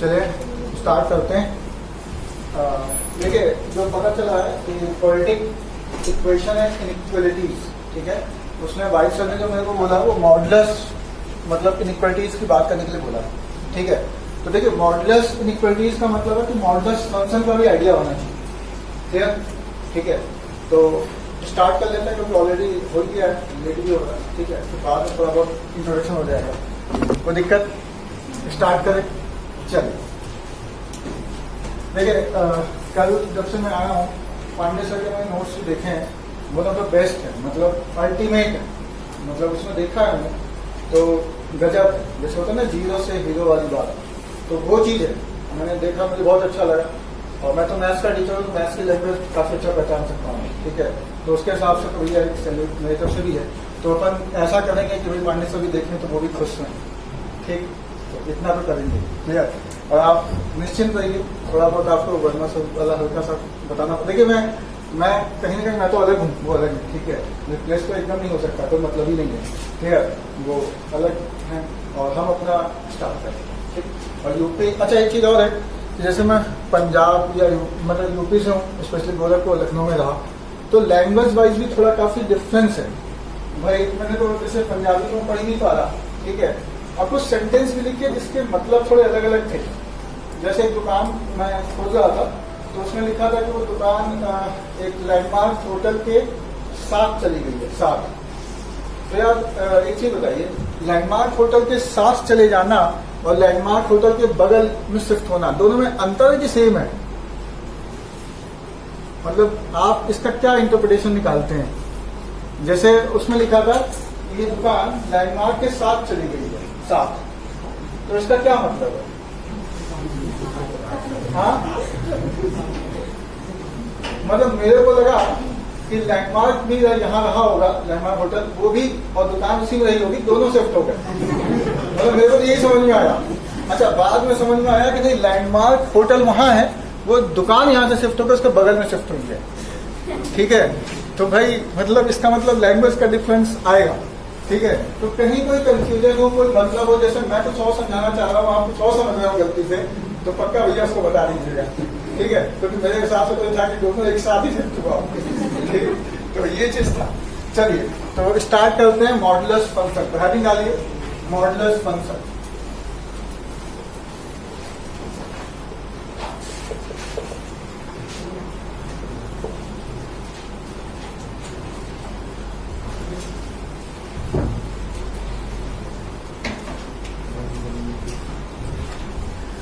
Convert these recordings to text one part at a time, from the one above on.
चलिए स्टार्ट करते हैं। देखिए जो पता चला है कि क्वाड्रेटिक इक्वेशन है इनइक्वालिटीज, ठीक है, उसमें वाइस सर ने जो मेरे को बोला वो मॉडुलस मतलब इनइक्वालिटीज की बात करने के लिए बोला, ठीक है। तो देखिए मॉडुलस इनइक्वालिटीज का मतलब है कि मॉडुलस फंक्शन का भी आइडिया होना चाहिए, क्लियर, ठीक है। तो स्टार्ट कर लेते हैं क्योंकि ऑलरेडी हो गया है, लेट भी होगा, ठीक है। तो बाद में थोड़ा बहुत इंट्रोडक्शन हो जाएगा, कोई दिक्कत, स्टार्ट करें। चलिए देखिए कल जब से मैं आया हूँ पांडे सर के मैंने नोट्स भी देखे हैं, वन ऑफ द बेस्ट है, मतलब अल्टीमेट है, मतलब उसमें देखा है मैंने तो गजब, जैसे होता है ना जीरो से हीरो वाली बात, तो वो चीज़ है, मैंने देखा, मुझे बहुत अच्छा लगा। और मैं तो मैथ्स का टीचर हूँ, तो मैथ्स की लैंग्वेज काफ़ी अच्छा पहचान सकता हूँ, ठीक है। तो उसके हिसाब से तो भैया सैल्यूट मेरी तरफ से भी है। तो अपन ऐसा करेंगे कि भाई पांडे सर भी देखें तो वो भी खुश हैं, ठीक, तो इतना तो करेंगे, क्लियर। और आप निश्चिंत रहिए, थोड़ा बहुत आपको वर्मा सब वाला हल्का सा बताना। देखिए मैं कहीं ना कहीं मैं तो अलग हूँ, वो अलग है, ठीक है। रिप्लेस तो एकदम नहीं हो सकता, कोई मतलब ही नहीं है, क्लियर, वो अलग है और हम अपना स्टार्ट करें, ठीक। और यूपी, अच्छा एक चीज़ और है कि जैसे मैं पंजाब या मतलब यूपी से हूँ, स्पेशली गोरखपुर लखनऊ में रहा, तो लैंग्वेज वाइज भी थोड़ा काफ़ी डिफरेंस है भाई। मैंने तो जैसे पंजाबी में पढ़ नहीं पा रहा, ठीक है, और कुछ सेंटेंस भी लिखे जिसके मतलब थोड़े अलग अलग थे। जैसे एक दुकान मैं खोज रहा था, तो उसमें लिखा था कि वो दुकान एक लैंडमार्क होटल के साथ चली गई है, साथ। तो यार एक चीज बताइए, लैंडमार्क होटल के साथ चले जाना और लैंडमार्क होटल के बगल में शिफ्ट होना, दोनों में अंतर है कि सेम है? मतलब आप इसका क्या इंटरप्रिटेशन निकालते हैं? जैसे उसमें लिखा था ये दुकान लैंडमार्क के साथ चली गई है, साथ, तो इसका क्या मतलब है? हाँ, मतलब मेरे को लगा कि लैंडमार्क भी यहाँ रहा होगा, लैंडमार्क होटल, वो भी, और दुकान उसी में रही होगी, दोनों शिफ्ट हो गए। मतलब मेरे को तो यही समझ में आया। अच्छा, बाद में समझ में आया कि नहीं, लैंडमार्क होटल वहां है, वो दुकान यहाँ से शिफ्ट होकर उसके बगल में शिफ्ट हुई है, ठीक है। तो भाई मतलब इसका मतलब लैंग्वेज का डिफरेंस आएगा, ठीक है। तो कहीं कोई कंफ्यूजन हो, कोई मतलब हो, जैसे मैं कुछ और समझाना चाह रहा हूँ, आप कुछ और समझ रहे हो गलती से, तो पक्का भैया उसको बता दीजिएगा, ठीक है। क्योंकि मेरे हिसाब से तो था कि दोनों एक साथ ही शिफ्ट हुआ, ठीक, तो ये चीज था। चलिए तो स्टार्ट करते हैं मॉडुलस फंक्शन, हेडिंग डालिए मॉडुलस फंक्शन।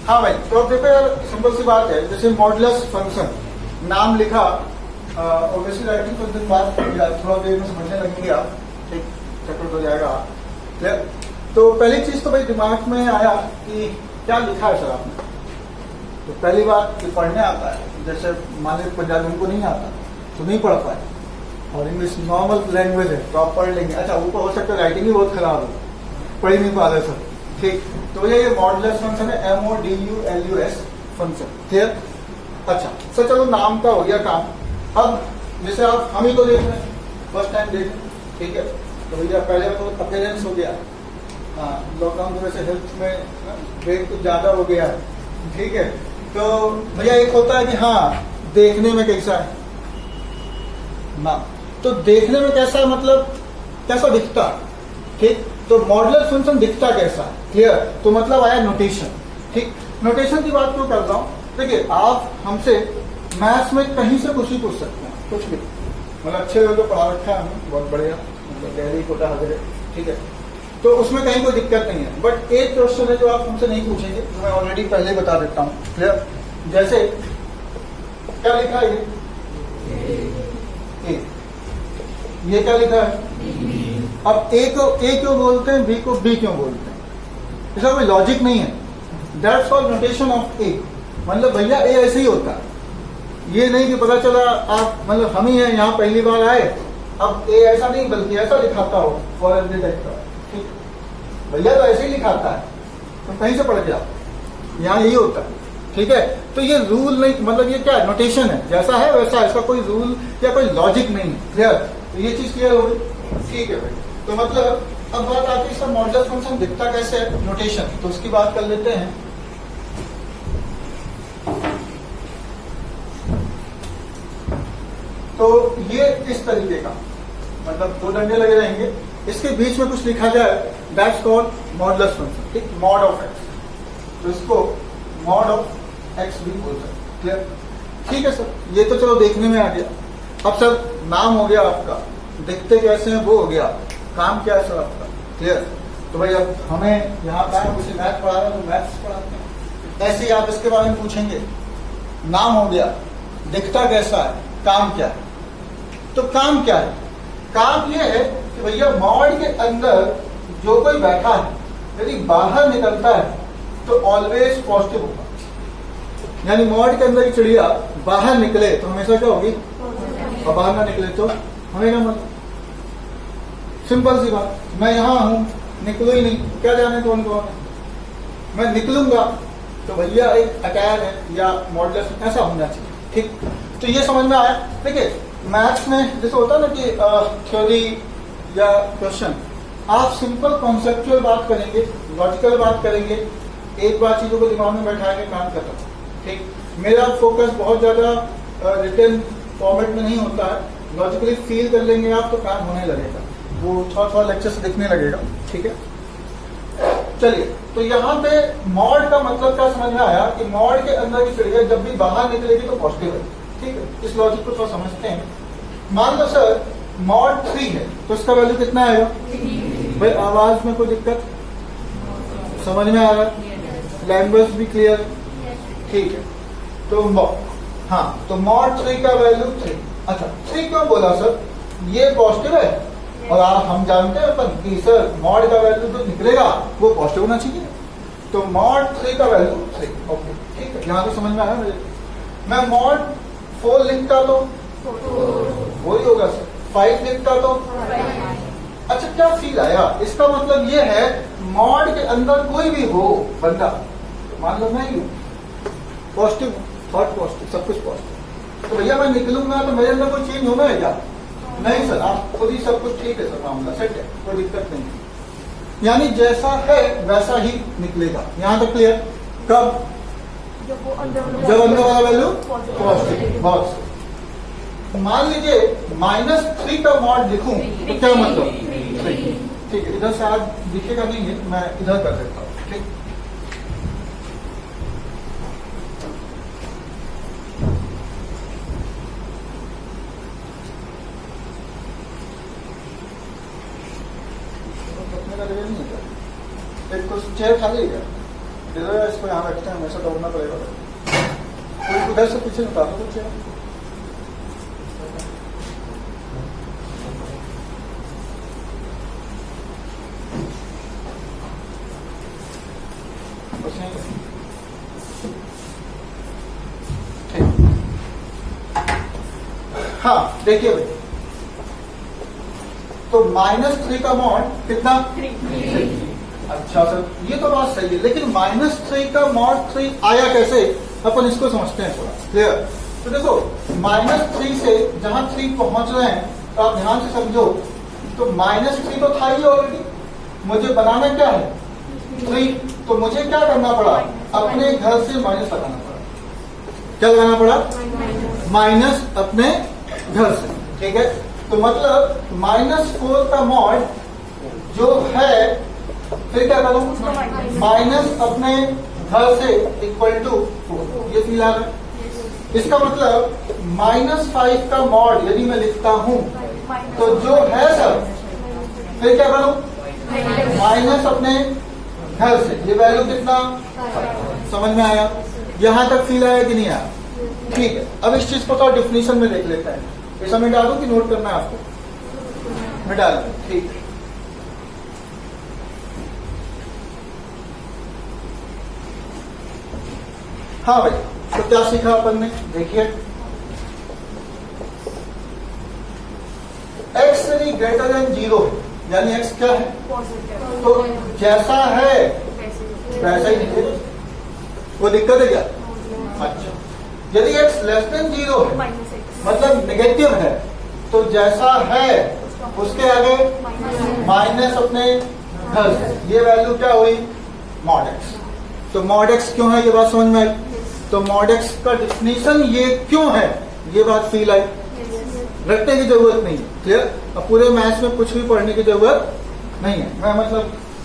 हाँ भाई, तो प्रिपेयर सिंपल सी बात है, जैसे मॉडुलस फंक्शन नाम लिखा, ऑब्वियसली राइटिंग कुछ दिन बाद थोड़ा देर में समझने लगेंगे आप, ठीक, चक्कर हो जाएगा, क्लियर। तो पहली चीज तो भाई दिमाग में आया कि क्या लिखा है सर आपने। तो पहली बात कि पढ़ने आता है, जैसे मान लीजिए पंजाबी हमको नहीं आता तो नहीं पढ़ पाए, और इंग्लिश नॉर्मल लैंग्वेज है तो आप पढ़ लेंगे। अच्छा, ऊपर हो सकता है राइटिंग ही बहुत खराब हो, पढ़ ही नहीं पा रहे सर, ठीक। तो ये मॉडुलस फंक्शन है, MODULUS फंक्शन, क्लियर। अच्छा सर, चलो नाम का हो गया काम। अब जैसे आप हम ही तो देख रहे हैं, फर्स्ट टाइम देख, ठीक है। तो भैया पहले तो अपीयरेंस हो गया, हाँ, लॉकडाउन की वजह से हेल्थ में वेट कुछ ज्यादा हो गया है, ठीक है। तो भैया एक होता है कि हाँ देखने में कैसा है ना, तो देखने में कैसा मतलब कैसा दिखता, ठीक। तो मॉडुलस फंक्शन दिखता कैसा है, क्लियर। तो मतलब आया नोटेशन, ठीक। नोटेशन की बात क्यों कर रहा हूँ, देखिए आप हमसे मैथ्स में कहीं से कुछ ही पूछ सकते हैं, कुछ भी, मतलब अच्छे लोगों को पढ़ा रखा है हमें, बहुत बढ़िया, मतलब दिल्ली कोटा वगैरह, ठीक है। तो उसमें कहीं कोई दिक्कत नहीं है, बट एक क्वेश्चन है जो आप हमसे नहीं पूछेंगे, जो मैं ऑलरेडी पहले बता देता हूँ, क्लियर। जैसे क्या लिखा है, ये क्या लिखा है। अब ए को ए क्यों बोलते हैं, बी को बी क्यों बोलते हैं, इसका कोई लॉजिक नहीं है। दैट्स कॉल्ड नोटेशन ऑफ ए, मतलब भैया ए ऐसे ही होता है, ये नहीं कि पता चला आप मतलब हम ही हैं यहाँ पहली बार आए, अब ए ऐसा नहीं बल्कि ऐसा लिखाता हो फॉर एवरी टाइप का, ठीक, भैया तो ऐसे ही लिखाता है, तो कहीं से पढ़ के आप, यहाँ यही होता है, ठीक है। तो ये रूल नहीं, मतलब ये क्या नोटेशन है, जैसा है वैसा, इसका कोई रूल या कोई लॉजिक नहीं है, क्लियर। तो ये चीज क्लियर हो गई, ठीक है भाई। तो मतलब अब बात आती है इसका मॉडुलस फंक्शन दिखता कैसे है, नोटेशन, तो उसकी बात कर लेते हैं। तो ये इस तरीके का, मतलब दो डंडे लगे रहेंगे, इसके बीच में कुछ लिखा जाए, दैट्स कॉल्ड मॉडुलस फंक्शन, ठीक, मॉड ऑफ एक्स। तो इसको मॉड ऑफ एक्स भी बोल सकते हैं। क्लियर? ठीक है सर, ये तो चलो देखने में आ गया। अब सर नाम हो गया आपका, दिखते कैसे हैं वो हो गया, काम क्या है सर आपका? क्लियर? तो भाई अब हमें यहाँ पर उसे मैथ पढ़ा रहा है तो मैथ्स पढ़ाते हैं। ऐसे ही आप इसके बारे में पूछेंगे, नाम हो गया, दिखता कैसा है, काम क्या है? तो काम क्या है? काम यह है कि भैया मॉड के अंदर जो कोई बैठा है यदि बाहर निकलता है तो ऑलवेज पॉजिटिव होगा। यानी मॉड के अंदर की चिड़िया बाहर निकले तो हमेशा क्या होगी, और बाहर ना निकले तो हमें क्या मतलब? सिंपल सी बात, मैं यहां हूं, निकलू ही नहीं, क्या जाने कौन कौन है, मैं निकलूंगा तो भैया एक अटैक है या मॉडुलस ऐसा होना चाहिए। ठीक, तो ये समझ में आया। देखिए मैथ्स में जैसे होता है ना कि थ्योरी या क्वेश्चन, आप सिंपल कॉन्सेप्चुअल बात करेंगे, लॉजिकल बात करेंगे, एक बार चीजों को दिमाग में बैठाएंगे, काम खत्म। ठीक, मेरा फोकस बहुत ज्यादा रिटन फॉर्मेट में नहीं होता है, लॉजिकली फील कर लेंगे आप तो काम होने लगेगा, वो थोड़ा थोड़ा लेक्चर से दिखने लगेगा। ठीक है, चलिए तो यहाँ पे मॉड का मतलब क्या समझ में आया कि मॉड के अंदर की चिड़िया जब भी बाहर निकलेगी तो पॉजिटिव है। ठीक है, इस लॉजिक को थोड़ा समझते हैं। मान लो सर मॉड 3 है तो इसका वैल्यू कितना आएगा? भाई आवाज में कोई दिक्कत समझ में आ रहा है? लैंग्वेज भी क्लियर? ठीक है, तो हाँ, तो मॉड 3 का वैल्यू 3। अच्छा 3 क्यों बोला सर? ये पॉजिटिव है और हम जानते हैं अपन कि सर मॉड का वैल्यू जो निकलेगा वो पॉजिटिव होना चाहिए, तो मॉड 3 का वैल्यू 3। ओके ठीक है, यहाँ तो समझ में आया मुझे। मैं मॉड 4 लिखता तो वही होगा सर, 5 लिखता तो। अच्छा क्या फील आया? इसका मतलब ये है मॉड के अंदर कोई भी हो बंदा, मान लो मैं ही हूँ, पॉजिटिव, थॉट पॉजिटिव, सब कुछ पॉजिटिव, तो भैया मैं निकलूंगा तो मेरे अंदर कोई चेंज होना है क्या? नहीं सर, आप खुद ही सब कुछ ठीक है सर, मामला सेट है, कोई दिक्कत नहीं। यानी जैसा है वैसा ही निकलेगा। यहां तक क्लियर? कब? जब अंदर वाला वैल्यू पॉजिटिव। बहुत मान लीजिए -3 का मॉड लिखूं तो क्या मतलब? ठीक है, इधर से आज दिखेगा नहीं है, मैं इधर कर देता हूं। ठीक, एक कुछ चेयर खाली है, इधर इसको यहाँ बैठते हैं, हमेशा दौड़ना पड़ेगा। कोई उधर से पीछे निकाल दो कुछ चेयर। हाँ देखिए भाई, तो -3 का मॉड कितना? 3। अच्छा सर ये तो बात सही है, लेकिन -3 का मॉड 3 आया कैसे? अपन इसको समझते हैं थोड़ा। क्लियर? तो देखो -3 से जहां 3 पहुंच रहे हैं तो आप ध्यान से समझो, तो -3 तो था ही ऑलरेडी, मुझे बनाना क्या है? 3। तो मुझे क्या करना पड़ा? अपने घर से माइनस लगाना पड़ा। क्या लगाना पड़ा? माइनस अपने घर से। ठीक है, तो मतलब -4 का मॉड जो है, फिर क्या करूं? माइनस अपने घर से इक्वल टू 4। ये फील आ रहा है? इसका मतलब -5 का मॉड यदि मैं लिखता हूं तो जो है सर, फिर क्या करूं? माइनस अपने घर से, ये वैल्यू कितना? समझ में आया? यहां तक फील आया कि नहीं आया? ठीक है, अब इस चीज को तो डिफिनीशन में देख लेते हैं। ऐसा मैं डालूं कि नोट करना है आपको? मैं डाल दूं। ठीक है, हाँ भाई, तो क्या सीखा अपन ने? देखिए x यदि ग्रेटर देन 0 है, यानी x क्या है? तो जैसा है वैसा ही निकलेगा। वो दिक्कत है क्या? अच्छा, यदि x लेस देन 0 है, मतलब नेगेटिव है, तो जैसा है उसके आगे माइनस अपने घर से, ये वैल्यू क्या हुई? Mod x। तो मॉड x क्यों है? ये बात समझ में आई? तो मॉड x का डिफिनीशन ये क्यों है? ये बात फील आई? रटने की जरूरत नहीं है, क्लियर। अब पूरे मैथ्स में कुछ भी पढ़ने की जरूरत नहीं है। मैं मतलब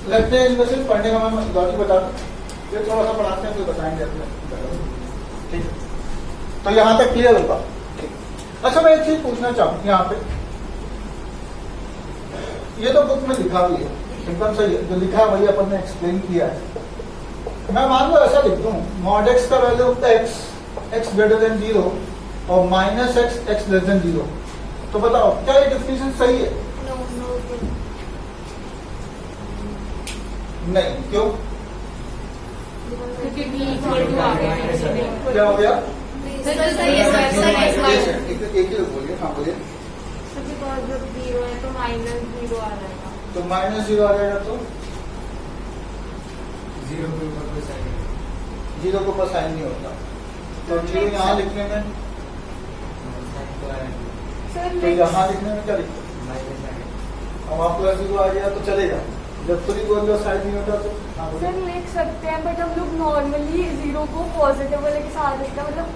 रटने सिर्फ पढ़ने का मैं लॉजिक बता दूं, फिर थोड़ा सा पढ़ाते हैं फिर बताएंगे अपने, ठीक है। तो यहाँ तक क्लियर होगा, ठीक। अच्छा मैं एक चीज पूछना चाहूँ यहाँ पे, ये तो बुक में लिखा हुई है, एकदम सही है, जो लिखा है वही अपन ने एक्सप्लेन किया है। मैं मान लो ऐसा लिख दूं, मॉड एक्स का वैल्यू एक्स ग्रेटर देन 0 और माइनस एक्स लेस देन 0, तो बताओ क्या ये डिफिनेशन सही है? नहीं, क्यों? क्योंकि b इक्वल टू आ गया, क्या हो गया? एक ही बोलिए, हाँ बोलिए। बिकॉज जब 0 है तो माइनस 0 आ जाएगा, तो माइनस 0 आ जाएगा तो 0 के ऊपर कोई साइन नहीं, 0 के ऊपर साइन नहीं होता, तो 0 यहाँ लिखने में, साइन तो आया तो यहाँ लिखने में क्या लिखते? Minus sign. अब वहाँ प्लस 0 आ गया तो चलेगा, जब खुद ही बोल दो साइन नहीं होता तो हाँ बोलिए। सर लिख सकते हैं, बट हम लोग नॉर्मली 0 को पॉजिटिव वाले के साथ लिखते हैं, मतलब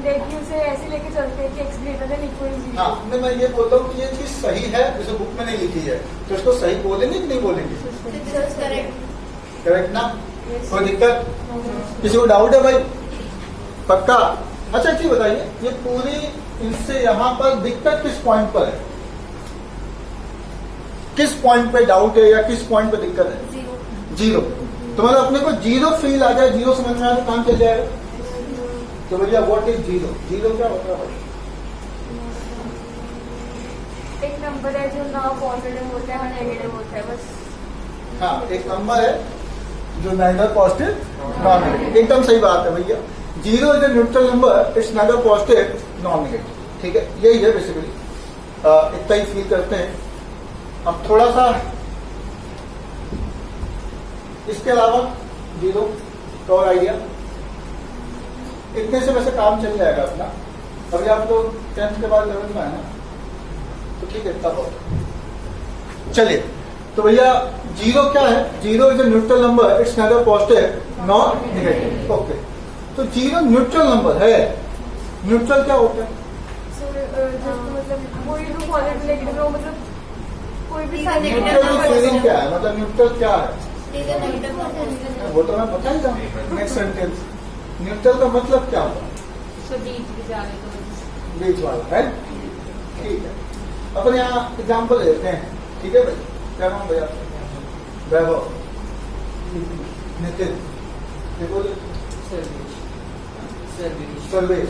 डेट से ऐसे लेके चलते हैं कि x ग्रेटर देन इक्वल 0। हाँ, मैं ये बोलता हूँ कि ये चीज सही है, जैसे बुक में नहीं लिखी है, तो इसको सही बोलेंगे कि नहीं बोलेंगे? करेक्ट ना? कोई दिक्कत? किसी को डाउट है भाई? पक्का? अच्छा चीज बताइए, ये पूरी इनसे यहाँ पर दिक्कत किस पॉइंट पर है? किस पॉइंट पे डाउट है या किस पॉइंट पे दिक्कत है? 0। तो मतलब अपने को 0 फील आ जाए, 0 समझ में आए तो काम चल जाएगा। तो भैया व्हाट इज 0? 0 क्या होता है भाई? एक नंबर है जो ना पॉजिटिव होता है ना नेगेटिव होता है, बस। हाँ, एक नंबर है जो नाइदर पॉजिटिव नॉन नेगेटिव, एकदम सही बात है भैया। 0 is a neutral number, it's neither positive non negative, ठीक है, यही है बेसिकली, इतना ही फील करते हैं। अब थोड़ा सा इसके अलावा 0 तो और आइडिया, इतने से वैसे काम चल जाएगा अपना। अभी आप लोग 10th के बाद 11th में है ना, तो ठीक है, तब चलिए। तो भैया 0 क्या है? 0 is a neutral number, it's neither positive not negative, okay. तो 0 न्यूट्रल नंबर है। न्यूट्रल क्या होता है? मतलब कोई भी पॉजिटिव नेगेटिव हो, मतलब कोई भी न्यूट्रल की फीलिंग क्या है? मतलब न्यूट्रल क्या है वो तो मैं बता ही जाऊँ नेक्स्ट सेंटेंस। न्यूट्रल का मतलब क्या होता है? बीच वाला है, ठीक है। अपन यहाँ एग्जाम्पल लेते हैं, ठीक है भाई। क्या नाम भैया? वैभव, नितिन, सर्वेश,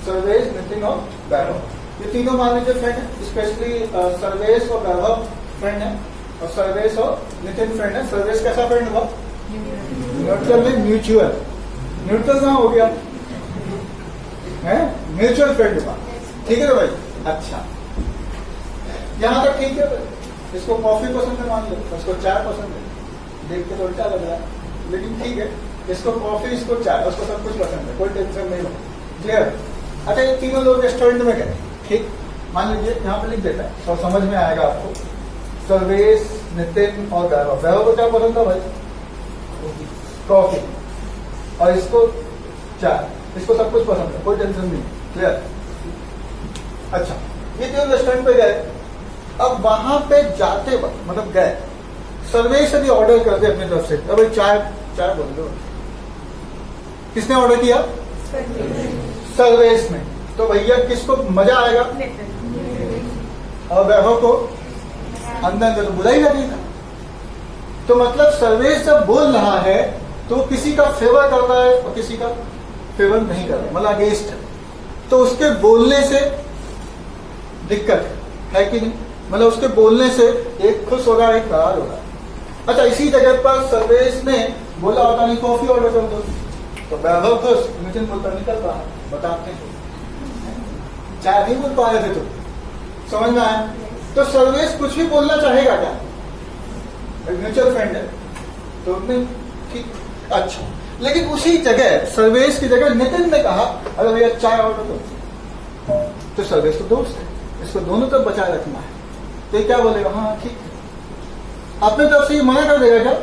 सर्वेश, नितिन और वैभव, ये तीनों मान लीजिए फ्रेंड है। स्पेशली सर्वेश और वैभव फ्रेंड है, और सर्वेश और नितिन फ्रेंड है। सर्वेश कैसा फ्रेंड हुआ? न्यूट्रल में म्यूचुअल, न्यूट्रल कहाँ हो गया है? म्यूचुअल फ्रेंड हुआ, ठीक है ना भाई? अच्छा, यहाँ तक ठीक है भाई। इसको कॉफी पसंद है मान लो, उसको चाय पसंद है, देख के तो उल्टा लग रहा है, लेकिन ठीक है, इसको कॉफी, इसको चाय, उसको सब कुछ पसंद है, कोई टेंशन नहीं हो, क्लियर? अच्छा, ये तीनों लोग रेस्टोरेंट में गए, ठीक, मान लीजिए यहाँ पे लिख देता है तो समझ में आएगा आपको। सर्वेश, नितिन और वैभव। वैभव को क्या पसंद था भाई? कॉफी, और इसको चाय, इसको सब कुछ पसंद है, कोई टेंशन नहीं, क्लियर? अच्छा, ये तीनों रेस्टोरेंट पे गए। अब वहां पे जाते वक्त मतलब गए, सर्वेश यदि ऑर्डर करते अपनी तरफ से, अब भाई चाय, चाय बोल दो, किसने ऑर्डर किया? सर्वेश ने। तो भैया किसको मजा आएगा? और वैभव को अंदर तो बुरा ही लगेगा। तो मतलब सर्वेश जब बोल रहा है तो किसी का फेवर कर रहा है और किसी का फेवर नहीं कर रहा, मतलब अगेंस्ट है। तो उसके बोलने से दिक्कत है कि नहीं? मतलब उसके बोलने से एक खुश हो रहा है, एक नाराज हो रहा है। अच्छा, इसी जगह पर सर्वेश ने बोला होता नहीं कॉफी ऑर्डर कर दो, तो वैभव खुश, नितिन बोलता निकल रहा है, बताते हैं चाय नहीं बोल पा रहे थे, तो समझ में आया? तो सर्वेश कुछ भी बोलना चाहेगा क्या? म्यूचुअल फ्रेंड है तो नहीं, ठीक, अच्छा। लेकिन उसी जगह सर्वेश की जगह नितिन ने कहा अरे भैया चाय ऑर्डर दो, तो सर्वेश तो दोस्त है, इसको दोनों तरफ बचाए रखना है, तो ये क्या बोलेगा? हाँ ठीक है। अपने तरफ से ये मना कर देगा क्या?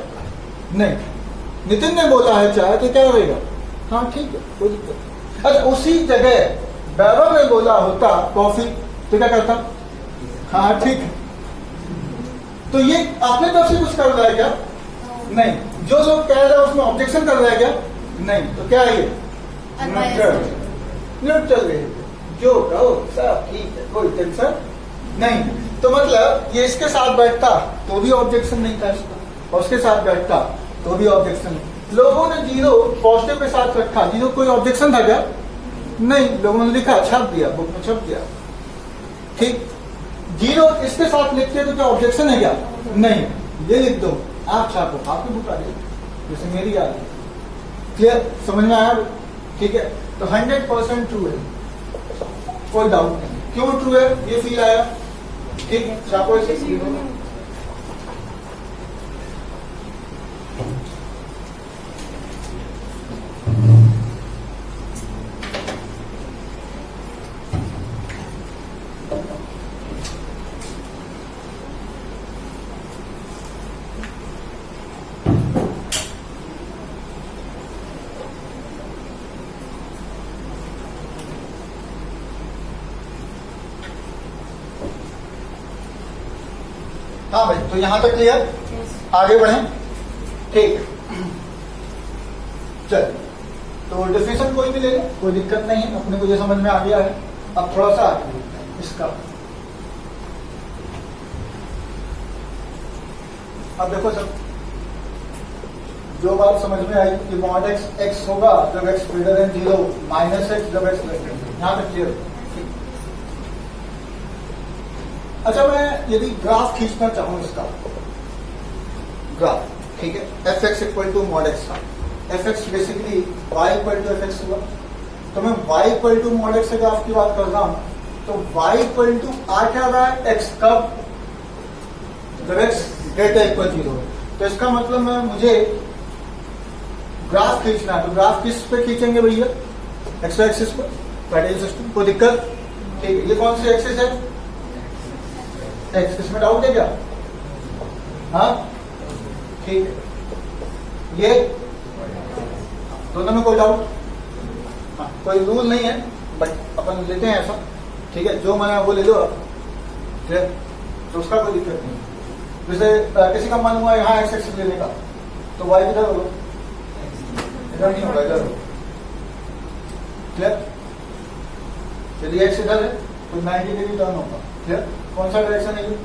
नहीं। नितिन ने बोला है चाय, तो क्या करेगा? हाँ ठीक है, कोई दिक्कत। अच्छा, उसी जगह वैभव ने बोला होता कॉफी, तो क्या करता? हाँ ठीक है। तो ये अपने तरफ से कुछ कर रहा है क्या? नहीं। जो लोग कह रहे हैं उसमें ऑब्जेक्शन कर रहा है क्या? नहीं। तो क्या है ये? न्यूट्रल। न्यूट्रल है। जो कहो सब ठीक है, कोई टेंशन नहीं। तो मतलब ये इसके साथ बैठता तो भी ऑब्जेक्शन नहीं था इसका, और उसके साथ बैठता तो भी ऑब्जेक्शन नहीं। लोगों ने जीरो पॉजिटिव के साथ रखा, जीरो कोई ऑब्जेक्शन था क्या? नहीं। लोगों ने लिखा, छाप दिया, बुक में छप दिया, ठीक। जीरो इसके साथ लिखते तो क्या ऑब्जेक्शन है क्या? नहीं। ये लिख दो, आप छापो, आपकी बुक आ गई, जैसे मेरी आ गई। क्लियर? समझ में आया? ठीक है। तो 100% ट्रू है, कोई डाउट नहीं। क्यों ट्रू है? ये फील आया, ठीक। छापो इसे जीरो। हाँ भाई, तो यहां तक क्लियर? आगे बढ़े, ठीक। चल, तो डेफिनेशन कोई भी ले ले, कोई दिक्कत नहीं है, अपने को ये समझ में आ गया है। अब थोड़ा सा आगे इसका, अब देखो सब, जो बात समझ में आई कि मॉड एक्स एक्स होगा जब x greater than 0, minus x जब एक्स लेस देन 0, यहां तक क्लियर? अच्छा, मैं यदि ग्राफ खींचना चाहूं इसका ग्राफ, ठीक है, F X equal to mod X का, F X basically Y equal to F X हुआ, तो मैं Y equal to mod X से ग्राफ की बात कर रहा हूं, तो वाई इक्वल टू आ क्या रहा है? एक्स। कब? जब एक्स ग्रेटर इक्वल 0। तो इसका मतलब मैं मुझे ग्राफ खींचना है, तो ग्राफ किस पे खींचेंगे भैया? एक्स एक्सिस पर, कार्टेशियन सिस्टम। कोई दिक्कत? ठीक है। ये कौन सी एक्सिस है? एक्स। इसमें डाउट है क्या? हाँ ठीक है। ये दोनों में कोई डाउट? हाँ, कोई रूल नहीं है, बट अपन लेते हैं ऐसा, ठीक है। जो मैंने वो ले लो आप, ठीक है, तो उसका कोई दिक्कत नहीं। जैसे किसी का मन हुआ यहाँ एक्स एक्सिस लेने का, तो वाई किधर होगा? इधर नहीं होगा, इधर होगा। क्लियर? यदि एक्स इधर है तो 90 डिग्री टर्न होगा। क्लियर? कौन सा डायरेक्शन है ये?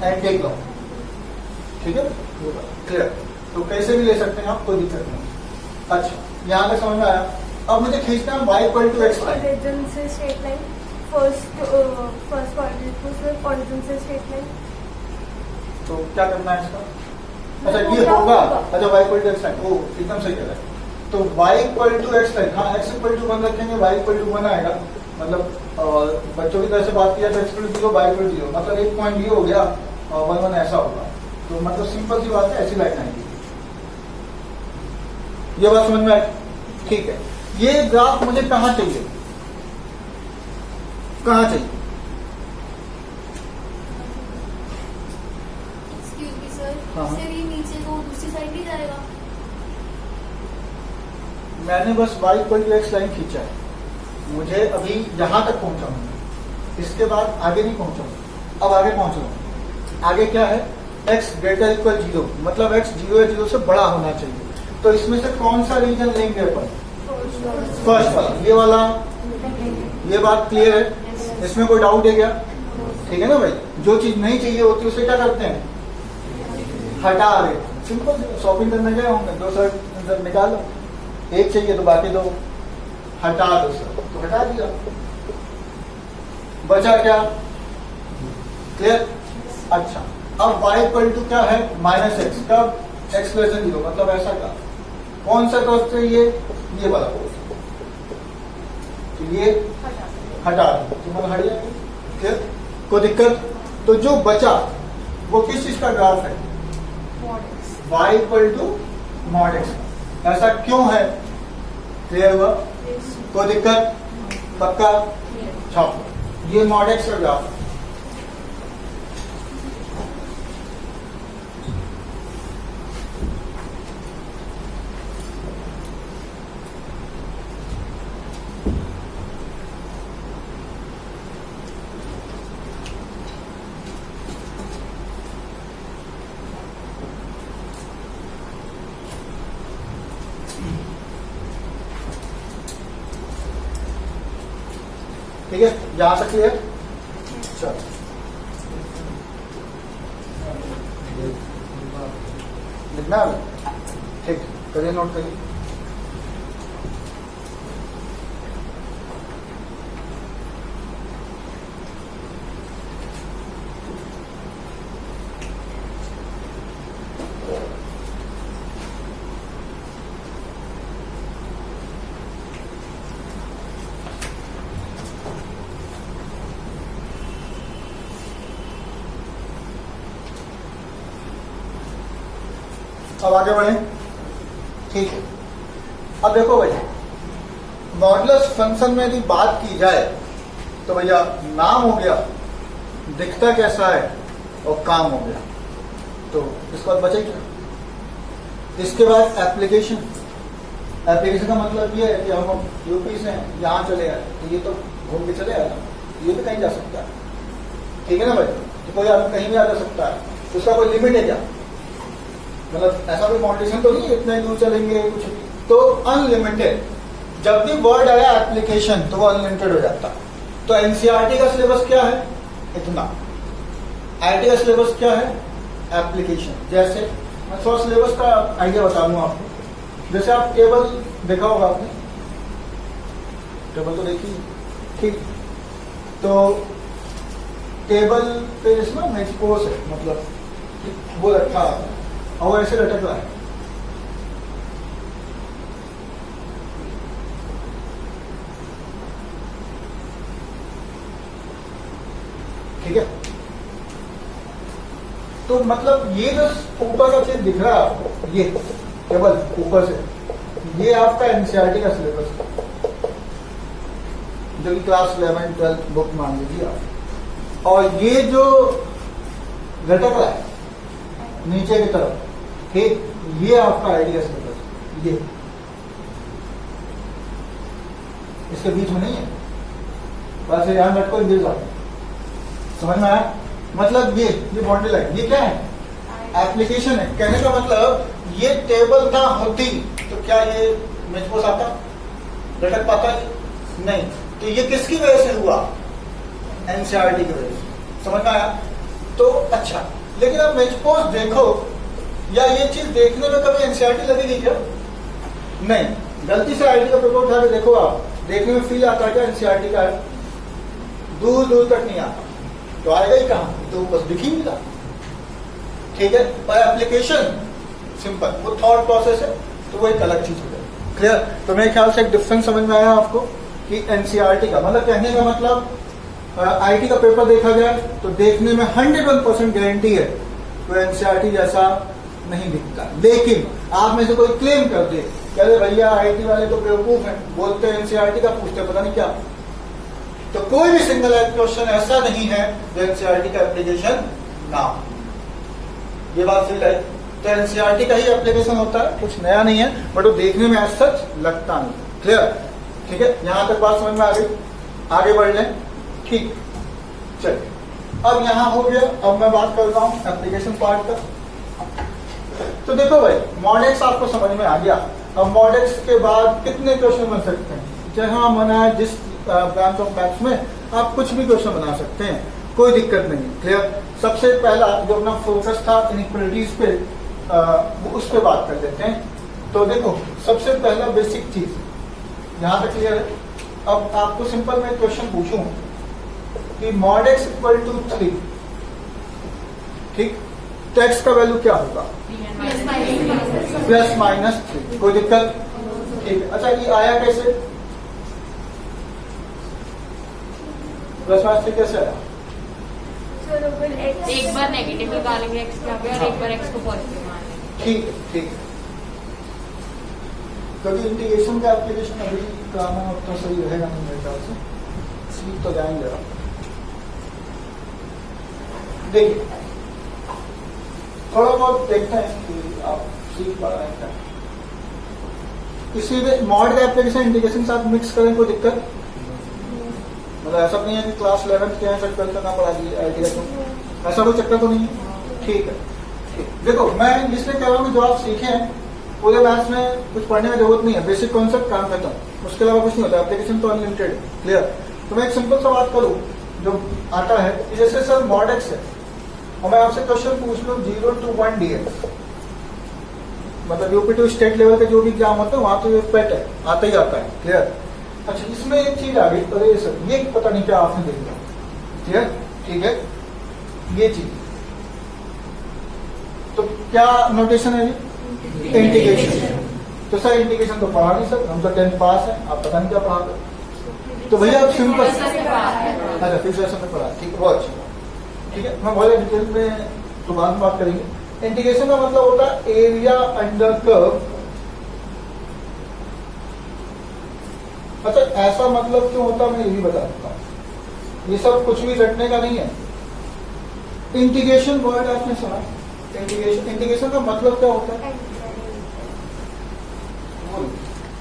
एंटी क्लॉक, ठीक है। क्लियर? तो कैसे भी ले सकते हैं आप, कोई दिक्कत नहीं। अच्छा, यहाँ तक समझ में आया। अब मुझे खींचना है Y equal to X line. Origin से स्ट्रेट लाइन, फर्स्ट कोऑर्डिनेट को सिर्फ ओरिजिन से स्ट्रेट लाइन। तो क्या करना है इसका? अच्छा, ये होगा। अच्छा, Y equal to X line, वो एकदम सही कह रहा है। तो Y equal to X line, हाँ, एक्स इक्वल टू 1 रखेंगे, वाई इक्वल टू 1 आएगा। मतलब बच्चों की तरह से बात किया तो X equal to 0, Y equal to 0, मतलब एक पॉइंट ये हो गया और 1 1 ऐसा होगा। तो मतलब सिंपल सी बात है, ऐसी लाइन आएगी। ये बात समझ में आई? ठीक है। ये ग्राफ मुझे कहाँ चाहिए? कहाँ चाहिए? एक्सक्यूज मी सर, हाँ। सर ये नीचे को दूसरी साइड नहीं जाएगा? मैंने बस Y equal to X line खींचा है, मुझे अभी यहां तक पहुंचा हूं, इसके बाद आगे नहीं पहुंचा। अब आगे पहुंच रहा हूं। आगे क्या है? एक्स ग्रेटर इक्वल 0, मतलब एक्स 0 या 0 से बड़ा होना चाहिए। तो इसमें से कौन सा रीजन लेंगे अपन? फर्स्ट वाला, ये वाला। ये बात क्लियर है? इसमें कोई डाउट है क्या? ठीक है ना भाई? जो चीज नहीं चाहिए होती उसे क्या करते हैं? हटा रहे। सिंपल, शॉपिंग करने गए होंगे, 2 शर्ट निकालो, एक चाहिए तो बाकी दो हटा दो सर, तो हटा दिया, बचा क्या? क्लियर? अच्छा, अब y इक्वल टू क्या है? Minus x. कब? एक्स लेस देन 0, मतलब ऐसा का कौन सा क्रॉस चाहिए? ये वाला क्रॉस, तो ये हटा दो, तो मतलब हट जाएंगे। क्लियर? कोई दिक्कत? तो जो बचा वो किस चीज का ग्राफ है? y equal to mod X. ऐसा क्यों है? क्लियर हुआ? कोई दिक्कत? पक्का? छापो, ये मॉड एक्स का ग्राफ है। ठीक है, यहां तक क्लियर? चलो लिखना है, ठीक, करिए नोट करिए। अब आगे बढ़े, ठीक है। अब देखो भैया, मॉडुलस फंक्शन में यदि बात की जाए तो भैया नाम हो गया, दिखता कैसा है, और काम हो गया, तो इसके बाद बचे क्या? इसके बाद एप्लीकेशन। एप्लीकेशन का मतलब ये है कि हम यूपी से यहाँ चले आए तो ये तो घूम के चले आए, ये भी कहीं जा सकता है, ठीक है ना भाई? तो कोई आदमी कहीं भी आ जा सकता है, उसका कोई लिमिट है क्या? मतलब ऐसा कोई मॉडिफिकेशन तो नहीं है इतने दूर चलेंगे कुछ भी, तो अनलिमिटेड। जब भी वर्ड आया एप्लीकेशन तो वो अनलिमिटेड हो जाता। तो एनसीईआरटी का सिलेबस क्या है? इतना। आईटी का सिलेबस क्या है? एप्लीकेशन। जैसे मैं थोड़ा सिलेबस का आइडिया बता दूं आपको। जैसे आप टेबल देखा होगा आपने, टेबल तो देखी, ठीक। तो टेबल पे इसमें एक्सपोज है, मतलब वो रखा है और वो ऐसे लटक रहा है, ठीक है। तो मतलब ये जो ऊपर का चीज दिख रहा है आपको, ये केवल ऊपर से, ये आपका एनसीईआरटी का सिलेबस है, जो कि क्लास 11, 12 बुक मान लीजिए आप। और ये जो लटक रहा है नीचे की तरफ, ठीक, ये आपका आईटी का सिलेबस, ये इसके बीच में नहीं है, बस यहां लटको गिर जाओ, समझ में आया? मतलब ये बाउंड्री लाइन, ये क्या है? एप्लीकेशन है। कहने का मतलब ये टेबल ना होती तो क्या ये मेजपोस आता, लटक पाता? नहीं। तो ये किसकी वजह से हुआ? एनसीईआरटी की वजह से। समझ में आया? तो अच्छा, लेकिन अब मेजपोस देखो, या ये चीज देखने में कभी एनसीईआरटी लगेगी क्या? नहीं। गलती से आईटी का पेपर उठा के देखो आप, देखने में फील आता है क्या एनसीईआरटी का है? दूर दूर तक नहीं आता, तो आएगा ही कहां? तो बस दिख ही नहीं रहा, ठीक है। पर एप्लीकेशन सिंपल, वो थॉट प्रोसेस है, तो वो एक अलग चीज हो जाए। क्लियर? तो मेरे ख्याल से एक डिफरेंस समझ में आया आपको कि एनसीईआरटी का मतलब, कहने का मतलब आईटी का पेपर देखा गया तो देखने में 101% गारंटी है तो एनसीईआरटी जैसा नहीं दिखता। लेकिन आप में से कोई क्लेम कर दे कि अरे भैया आईटी वाले तो बेवकूफ हैं, बोलते हैं एनसीईआरटी का, पूछते पता नहीं क्या, तो कोई भी सिंगल क्वेश्चन ऐसा नहीं है जो एनसीईआरटी का एप्लीकेशन ना हो। ये बात सही है। तो एनसीईआरटी का ही एप्लीकेशन होता है, कुछ नया नहीं है, बट वो देखने में एज सच लगता नहीं। क्लियर? ठीक है, यहां तक बात समझ में आ गई? आगे बढ़ लें, ठीक। चलिए, अब यहां हो गया। अब मैं बात करता हूं एप्लीकेशन पार्ट का। तो देखो भाई, मॉडेक्स आपको समझ में आ गया। अब मॉडेक्स के बाद कितने क्वेश्चन बन सकते हैं? जहां मना है जिस ब्रांच ऑफ मैथ्स में आप कुछ भी क्वेश्चन बना सकते हैं, कोई दिक्कत नहीं। क्लियर? सबसे पहला जो अपना फोकस था इनइक्वालिटीज पे, उस पर बात कर लेते हैं। तो देखो, सबसे पहला बेसिक चीज यहां तक क्लियर है। अब आपको सिंपल मैं क्वेश्चन पूछूं कि मॉड एक्स इक्वल टू 3, ठीक, तो एक्स का वैल्यू क्या होगा? Plus minus 3। कोई दिक्कत? ठीक। अच्छा, ये आया कैसे? प्लस माइनस 3 कैसे आया? एक बार नेगेटिव निकालेंगे एक्स का और एक बार एक्स को पॉजिटिव मानेंगे। ठीक है, ठीक। कभी इंटीग्रेशन का एप्लीकेशन अभी कराना उतना सही रहेगा नहीं मेरे ख्याल से, सीख तो जाएंगे आप। देखिए, थोड़ा बहुत देखते हैं कि आप सीख पा रहे हैं क्या। किसी भी मॉड का एप्लीकेशन इंटीग्रेशन के साथ मिक्स करें, कोई दिक्कत? मतलब ऐसा नहीं है कि क्लास 11 के हैं चक्कर करना पड़ा आईटी का, ऐसा कोई चक्कर तो नहीं है? ठीक है, ठीक। देखो, मैं इसलिए कह रहा हूँ कि जो आप सीखे हैं पूरे मैथ्स में कुछ पढ़ने में जरूरत नहीं है, बेसिक कॉन्सेप्ट काम करता हूँ, उसके अलावा कुछ नहीं होता। एप्लीकेशन तो अनलिमिटेड है। क्लियर? तो मैं एक सिंपल सा बात करूं जो आता है कि जैसे सर मॉड एक्स है और मैं आपसे क्वेश्चन पूछ लूं 0 to 1 dx, मतलब यूपी स्टेट लेवल के जो भी एग्जाम होते हैं वहां तो ये पेट है, आता ही आता है। क्लियर? अच्छा, इसमें एक चीज आ गई, अरे सर ये पता नहीं क्या आपने देख लिया। क्लियर? ठीक है, ये चीज तो क्या नोटेशन है जी? इंटीग्रेशन। तो सर इंटीग्रेशन तो पढ़ा नहीं सर, हम तो 10th पास है, आप पता नहीं क्या पढ़ा रहे। तो भैया आप सिंपल, अच्छा फिर सेशन में पढ़ा, ठीक है, बहुत अच्छा। ठीक है, मैं बहुत डिटेल में तो बाद में बात करेंगे। इंटीग्रेशन का मतलब होता है एरिया अंडर कर्व। अच्छा, ऐसा मतलब क्यों होता है मैं ये भी बता देता हूं, ये सब कुछ भी रटने का नहीं है। इंटीग्रेशन वर्ड आपने सुना? इंटीग्रेशन का मतलब क्या होता है?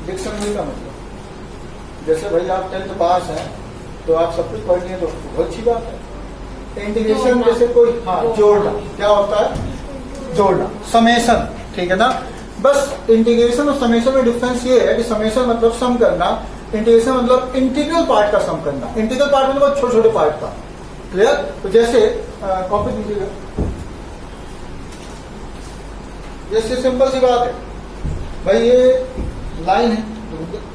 डिक्शनरी का मतलब, जैसे भाई आप 10th पास हैं तो आप सब कुछ पढ़ लिए तो बहुत अच्छी बात है। इंटीग्रेशन जैसे कोई, हाँ, जोड़ना, क्या होता है? जोड़ना, समेशन, ठीक है ना। बस इंटीग्रेशन और समेशन में डिफरेंस ये है कि समेशन मतलब सम करना, इंटीग्रेशन मतलब इंटीग्रल पार्ट का सम करना। इंटीग्रल पार्ट मतलब छोटे छोटे पार्ट का। क्लियर? तो जैसे कॉपी दीजिएगा, जैसे सिंपल सी बात है भाई, ये लाइन है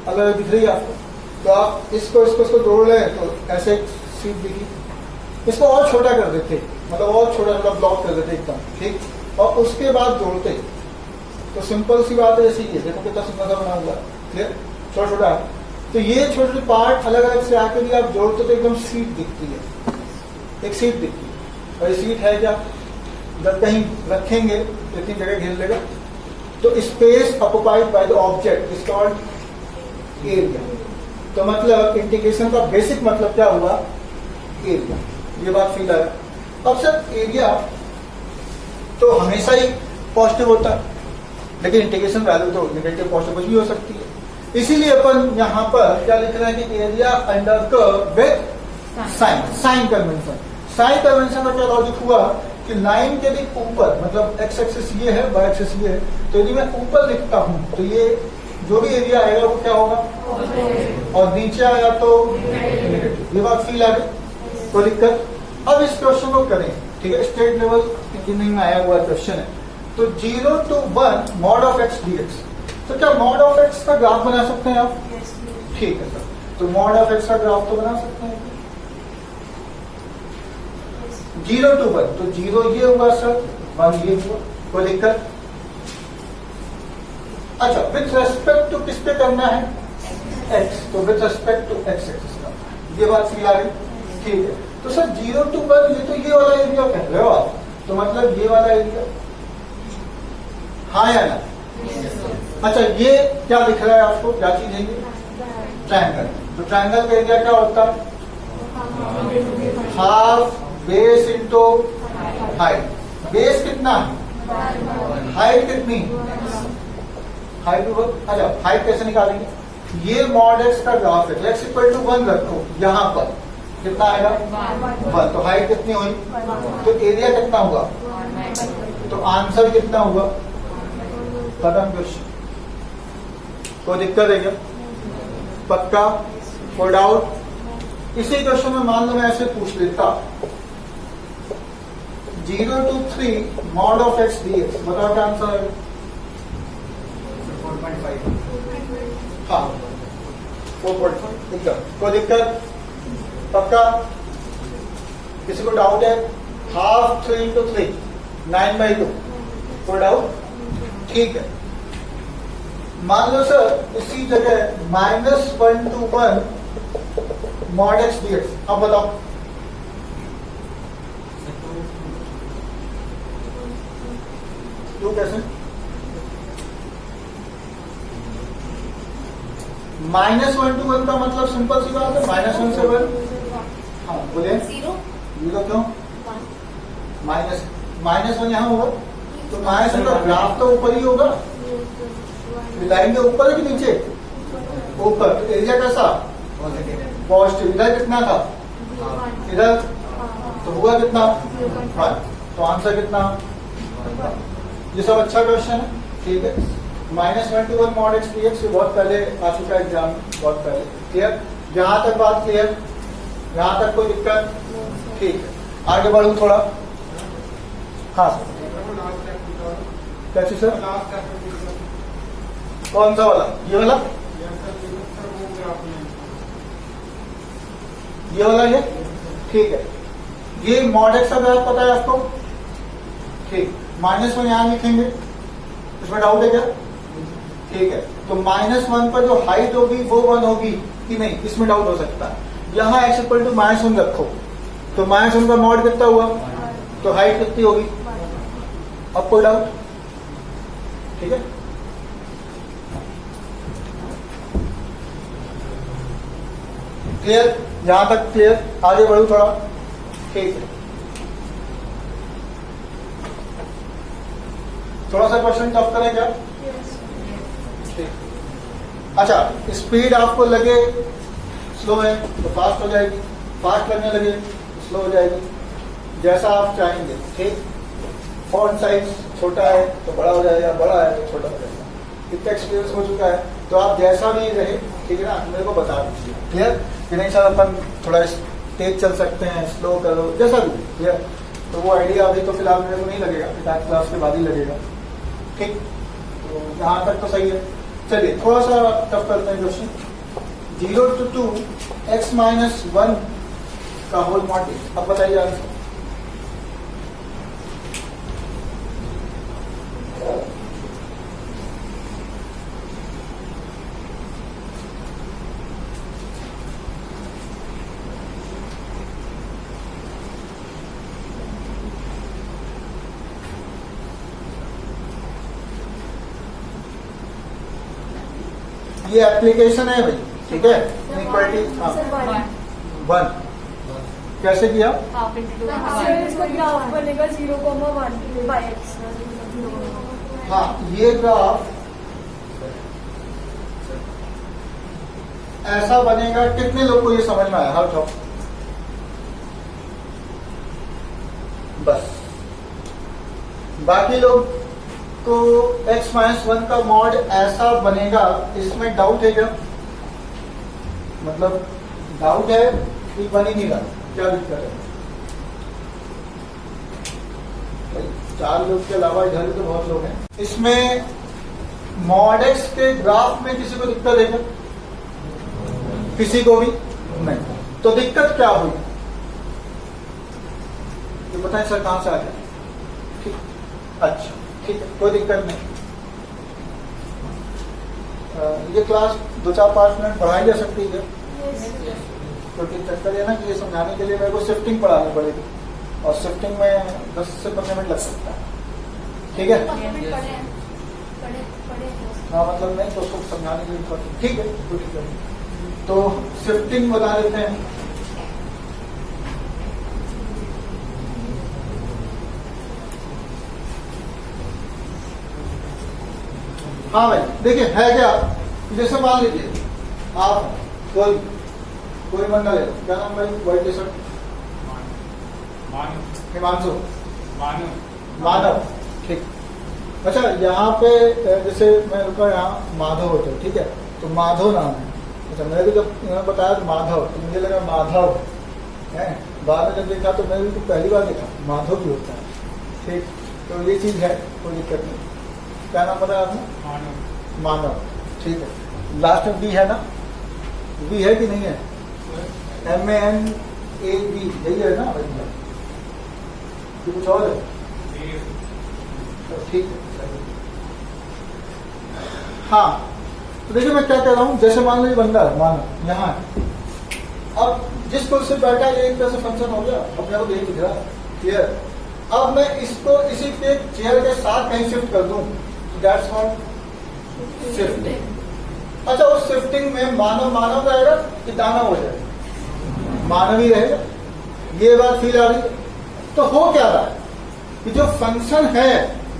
अलग दिख रही है आपको, तो आप इसको जोड़ लें तो ऐसे एक सीट दिखी, इसको और छोटा कर देते, मतलब और छोटा ब्लॉक कर देते एकदम, ठीक, और उसके बाद जोड़ते, तो सिंपल सी बात है। ऐसी ही है, देखो कितना सुंदर बना हुआ, क्लियर, छोटा छोटा। तो ये छोटे छोटे पार्ट अलग अलग से आके भी आप जोड़ते तो एकदम सीट दिखती है, एक सीट दिखती है। और ये सीट है क्या? जब कहीं रखेंगे तो इतनी जगह घेर लेगा, तो space occupied by the object is called area. तो मतलब इंटीग्रेशन का बेसिक मतलब क्या हुआ? एरिया। ये बात फील आया। अब सर एरिया तो हमेशा ही पॉजिटिव होता है, लेकिन इंटीग्रेशन वैल्यू तो नेगेटिव पॉजिटिव कुछ भी हो सकती है। इसीलिए अपन यहाँ पर क्या लिख रहे हैं कि area under curve with sign, sign convention. Sign convention का क्या लॉजिक हुआ कि लाइन के भी ऊपर, मतलब एक्स एक्सिस ये है, वाई एक्सिस ये है, तो यदि मैं ऊपर लिखता हूं तो ये जो भी एरिया आएगा वो क्या होगा? और नीचे आया तो नेगेटिव। ये बात फील आ गई? कोई दिक्कत? अब इस क्वेश्चन को करें, ठीक है, स्टेट लेवल इंजीनियरिंग में आया हुआ क्वेश्चन है। तो 0 to 1 mod of x dx, तो क्या मॉड ऑफ एक्स का ग्राफ बना सकते हैं आप? ठीक है सर, तो मॉड ऑफ एक्स का ग्राफ तो बना सकते हैं। 0 to 1, तो 0 ये हुआ सर, 1 ये हुआ, कोई दिक्कत? अच्छा, विथ रेस्पेक्ट टू किस पे करना है? x, तो with respect to x axis का। ये बात फील आ गई? ठीक है। तो सर 0 to 1 ये तो ये वाला एरिया कह रहे हो आप, तो मतलब ये वाला एरिया, हाँ या ना? अच्छा, ये क्या दिख रहा है आपको? क्या चीज है ये? ट्रायंगल। तो ट्रायंगल का एरिया क्या होता है? Half base into height. Base कितना है? हाइट कितनी? हाइट भी बहुत। अच्छा, हाइट कैसे निकालेंगे? ये मॉड एक्स का ग्राफ है, एक्स इक्वल टू 1 रखो, यहाँ पर कितना आएगा? 1। तो हाइट कितनी हुई? तो एरिया कितना हुआ? तो आंसर कितना हुआ? खत्म क्वेश्चन। कोई दिक्कत है क्या? पक्का? कोई डाउट? इसी क्वेश्चन में मान लो मैं ऐसे पूछ लेता, 0 to 3 mod of x dx, बताओ क्या आंसर है? 4.5। हाँ, 4.5 एकदम। कोई दिक्कत? पक्का? किसी को डाउट है? हाफ 3 into 3 9/2, कोई डाउट? ठीक है। मान लो सर इसी जगह -1 to 1 मॉड एक्स dx, अब बताओ। क्यों, कैसे? -1 to 1 का मतलब सिंपल सी बात है, -1 से 1। हाँ बोलिए। 0 0 क्यों? -1 यहाँ होगा, तो -1 का ग्राफ तो ऊपर ही होगा। लाइन के ऊपर है कि नीचे? ऊपर। तो एरिया कैसा? पॉजिटिव। इधर कितना था? इधर, तो हुआ कितना? 1। तो आंसर कितना? ये सब अच्छा क्वेश्चन है, ठीक है। -1 to 1 मॉड एक्स dx, ये बहुत पहले आ चुका है एग्जाम, बहुत पहले। क्लियर? यहाँ तक बात क्लियर? यहाँ तक कोई दिक्कत? ठीक है, आगे बढ़ूँ थोड़ा। हाँ सर, कैसे सर? कौन सा वाला? ये वाला? ये वाला ये? ठीक है, ये मॉड एक्स का ग्राफ पता है आपको? ठीक, -1 यहाँ लिखेंगे, इसमें डाउट है क्या? ठीक है, तो -1 पर जो हाइट होगी वो 1 होगी कि नहीं, इसमें डाउट हो सकता है। यहाँ x इक्वल टू -1 रखो, तो -1 का मॉड कितना हुआ, तो हाइट कितनी होगी? अब कोई डाउट? ठीक है, क्लियर? यहां तक क्लियर? आगे बढ़ू थोड़ा। ठीक है, थोड़ा सा क्वेश्चन टफ करें क्या? ठीक। अच्छा, स्पीड आपको लगे स्लो है तो फास्ट हो जाएगी, फास्ट लगने लगे स्लो हो जाएगी, जैसा आप चाहेंगे। ठीक, फॉन्ट साइज छोटा है तो बड़ा हो जाएगा, बड़ा है तो छोटा हो जाएगा। इतना एक्सपीरियंस हो चुका है, तो आप जैसा भी रहे, ठीक है ना, मेरे को बता दीजिए। क्लियर कि नहीं सर, अपन थोड़ा तेज चल सकते हैं, स्लो करो, जैसा भी। क्लियर? तो वो आइडिया अभी तो फिलहाल मेरे को नहीं लगेगा, फिलहाल क्लास के बाद ही लगेगा। ठीक, तो यहाँ तक तो सही है। चलिए थोड़ा सा टफ करते हैं क्वेश्चन। 0 to 2 x - 1 का होल मॉड। अब बताइए आंसर। ये एप्लीकेशन है भाई, ठीक है, इनइक्वालिटी। हाँ, 1 कैसे किया? हाफ इंटू सर इसका ग्राफ बनेगा 0,1 बाय x। हाँ, ये ग्राफ ऐसा बनेगा। कितने लोग को ये समझ में आया? हाथ उठाओ बस। बाकी लोग को x - 1 का मॉड ऐसा बनेगा, इसमें डाउट है क्या? मतलब डाउट है कि बन ही नहीं रहा, क्या दिक्कत है? भाई 4 लोग के अलावा इधर तो बहुत लोग हैं। इसमें मॉड एक्स के ग्राफ में किसी को दिक्कत है क्या? किसी को भी नहीं। तो दिक्कत क्या हुई ये बताएं सर, कहां से आ गया? ठीक, अच्छा ठीक है, कोई दिक्कत नहीं। ये क्लास 2-4-5 मिनट पढ़ाई जा सकती है, क्योंकि चक्कर है ना कि ये समझाने के लिए मेरे को शिफ्टिंग पढ़ानी पड़ेगी, और शिफ्टिंग में 10 से 15 मिनट लग सकता है। ठीक है, हाँ मतलब नहीं तो उसको समझाने के लिए। ठीक है, कोई दिक्कत नहीं। तो शिफ्टिंग बता देते हैं। हाँ भाई देखिए, है क्या? जैसे मान लीजिए आप कोई बंदा ले लो। क्या नाम भाई? White T shirt. Himanshu. Madhav. ठीक, अच्छा यहाँ पे जैसे मैं रुका यहाँ माधव होते, ठीक है, तो माधव नाम है। अच्छा, मैंने जब इन्होंने बताया तो माधव, तो मुझे लगा माधव है, बाद में जब देखा तो मैंने भी पहली बार देखा माधव भी होता है। ठीक, तो ये चीज है, कोई दिक्कत नहीं। क्या नाम बताया आपने? मानव। ठीक है, लास्ट में बी है ना? बी है कि नहीं है? MANAV यही है ना? ये कुछ और है? तो ठीक है, हाँ। तो देखिए मैं क्या कह रहा हूँ, जैसे मान लीजिए बंदा है, मानो यहाँ है। अब जिस कुर्सी पर बैठा है एक तरह से फंक्शन हो गया, अपने को यही दिख रहा है। क्लियर? अब मैं इसको इसी के चेयर के साथ कहीं शिफ्ट कर दूं, दैट्स कॉल्ड शिफ्टिंग। अच्छा, उस शिफ्टिंग में मानव रहेगा कि दानव हो जाएगा? मानव ही रहेगा। ये बात फील आ रही है? तो हो क्या रहा है कि जो फंक्शन है,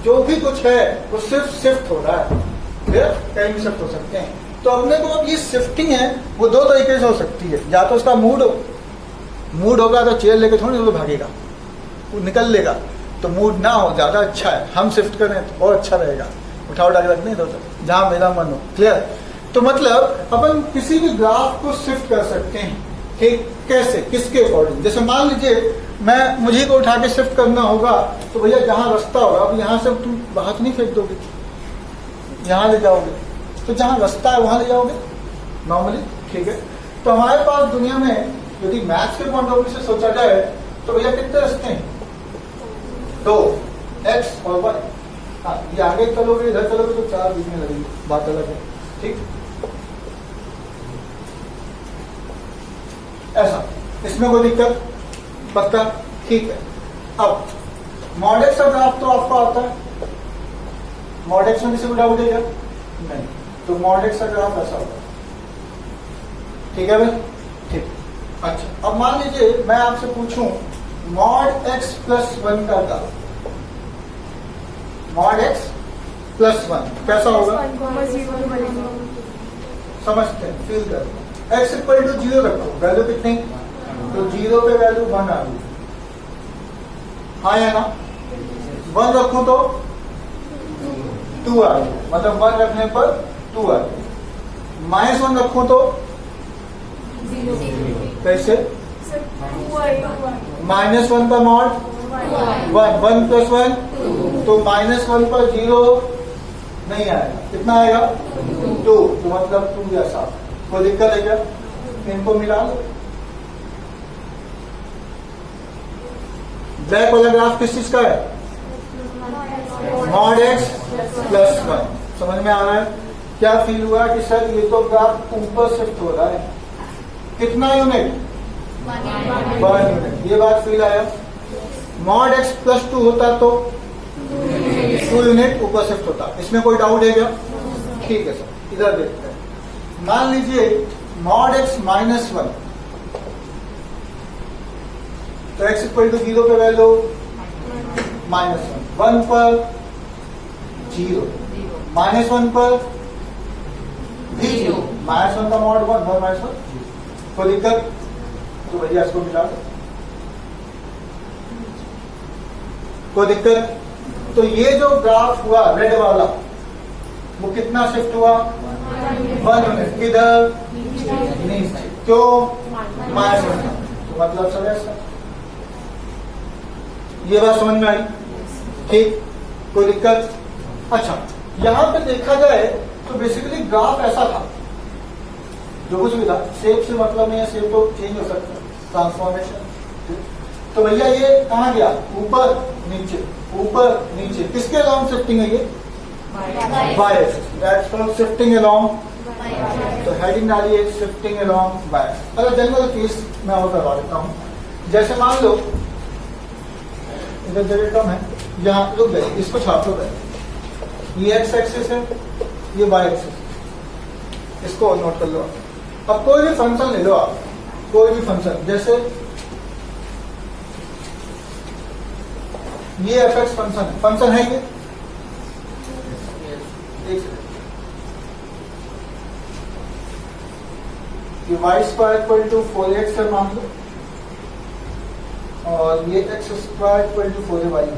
जो भी कुछ है, वो सिर्फ शिफ्ट हो रहा है। कहीं भी शिफ्ट हो सकते हैं। तो अपने को अब ये शिफ्टिंग है वो 2 तरीके से हो सकती है। या तो उसका मूड होगा तो चेयर लेके थोड़ी दूर भागेगा, वो निकल लेगा। तो मूड ना हो, ज्यादा अच्छा है हम शिफ्ट करें तो बहुत अच्छा रहेगा, उठा उठा के रख नहीं दो तो जहां मेरा मन हो। क्लियर? तो मतलब अपन किसी भी ग्राफ को शिफ्ट कर सकते हैं। ठीक, कैसे, किसके अकॉर्डिंग? जैसे मान लीजिए मुझे को उठा के शिफ्ट करना होगा, तो भैया जहां रास्ता होगा, अब यहां से तुम बाहर तो नहीं फेंक दोगे, यहां ले जाओगे, तो जहां रास्ता है वहां ले जाओगे नॉर्मली, ठीक है। तो हमारे पास दुनिया में यदि मैथ्स के पॉइंट ऑफ व्यू से सोचा जाए तो भैया कितने रास्ते हैं? 2, x और y। हाँ, ये आगे चलोगे, इधर चलोगे तो 4 बीच में लगेगी, बात अलग है, ठीक। ऐसा, इसमें कोई दिक्कत? पक्का, ठीक है। अब मॉड एक्स का ग्राफ तो आपको आता है, मॉड एक्स में किसी को डाउट है क्या? नहीं। तो मॉड एक्स का ग्राफ ऐसा होगा, ठीक है भाई, ठीक। अच्छा, अब मान लीजिए मैं आपसे पूछूं मॉड एक्स प्लस 1 का ग्राफ, मॉड एक्स प्लस 1 कैसा होगा? समझते हैं, फील करते हैं। एक्स इक्वल टू 0 रखो, वैल्यू कितनी? तो 0 पे वैल्यू 1 आ गई, हाँ या ना? 1 रखो तो 2 आ गई, मतलब 1 रखने पर 2 आ गई। -1 रखो तो कैसे? -1 का मॉड 1 प्लस 1, तो -1 पर 0 नहीं आएगा, कितना आएगा? 2, तो मतलब 2 जैसा। कोई दिक्कत है क्या? इनको मिला लो। ब्लैक वाला ग्राफ किस चीज का है? Mod x plus 1। समझ में आ रहा है? क्या फील हुआ कि सर ये तो ग्राफ ऊपर शिफ्ट हो रहा है, कितना यूनिट? 1 यूनिट। ये बात फील आया? मॉड एक्स प्लस 2 होता तो 2 यूनिट ऊपर शिफ्ट होता। इसमें कोई डाउट है क्या? ठीक है सर, इधर देखते हैं। मान लीजिए मॉड एक्स -1, तो x इक्वल टू 0 पे वैल्यू -1, 1 पर 0, -1 पर भी 0, -1 का मॉड 1, 1 -1, कोई दिक्कत? तो भैया इसको मिला दो, कोई दिक्कत? तो ये जो ग्राफ हुआ रेड वाला, वो कितना शिफ्ट हुआ? 1 यूनिट। किधर? नीचे। क्यों? -1, तो मतलब सब ऐसा। ये बात समझ में आई? ठीक, कोई दिक्कत? अच्छा, यहां पे देखा जाए तो बेसिकली ग्राफ ऐसा था, जो कुछ भी था, शेप से मतलब नहीं है, शेप तो चेंज हो सकता है, ट्रांसफॉर्मेशन। तो भैया ये कहां गया? ऊपर नीचे, ऊपर नीचे। किसके अलाउंग शिफ्टिंग है ये? Y axis, that's called shifting along. तो हेडिंग डालिए शिफ्टिंग अलोंग वाई। अगर जनरल केस मैं और करवा देता हूं। जैसे मान लो इधर जगह कम है, यहाँ रुक गए, इसको छाप लो गए। ये एक्स एक्सिस है, ये वाई एक्सिस, इसको नोट कर लो। अब कोई भी फंक्शन ले लो आप, कोई भी फंक्शन, जैसे ये एफ एक्स फंक्शन है ये, ये Y square equal to 4x है मान लो, और ये x square equal to 4y।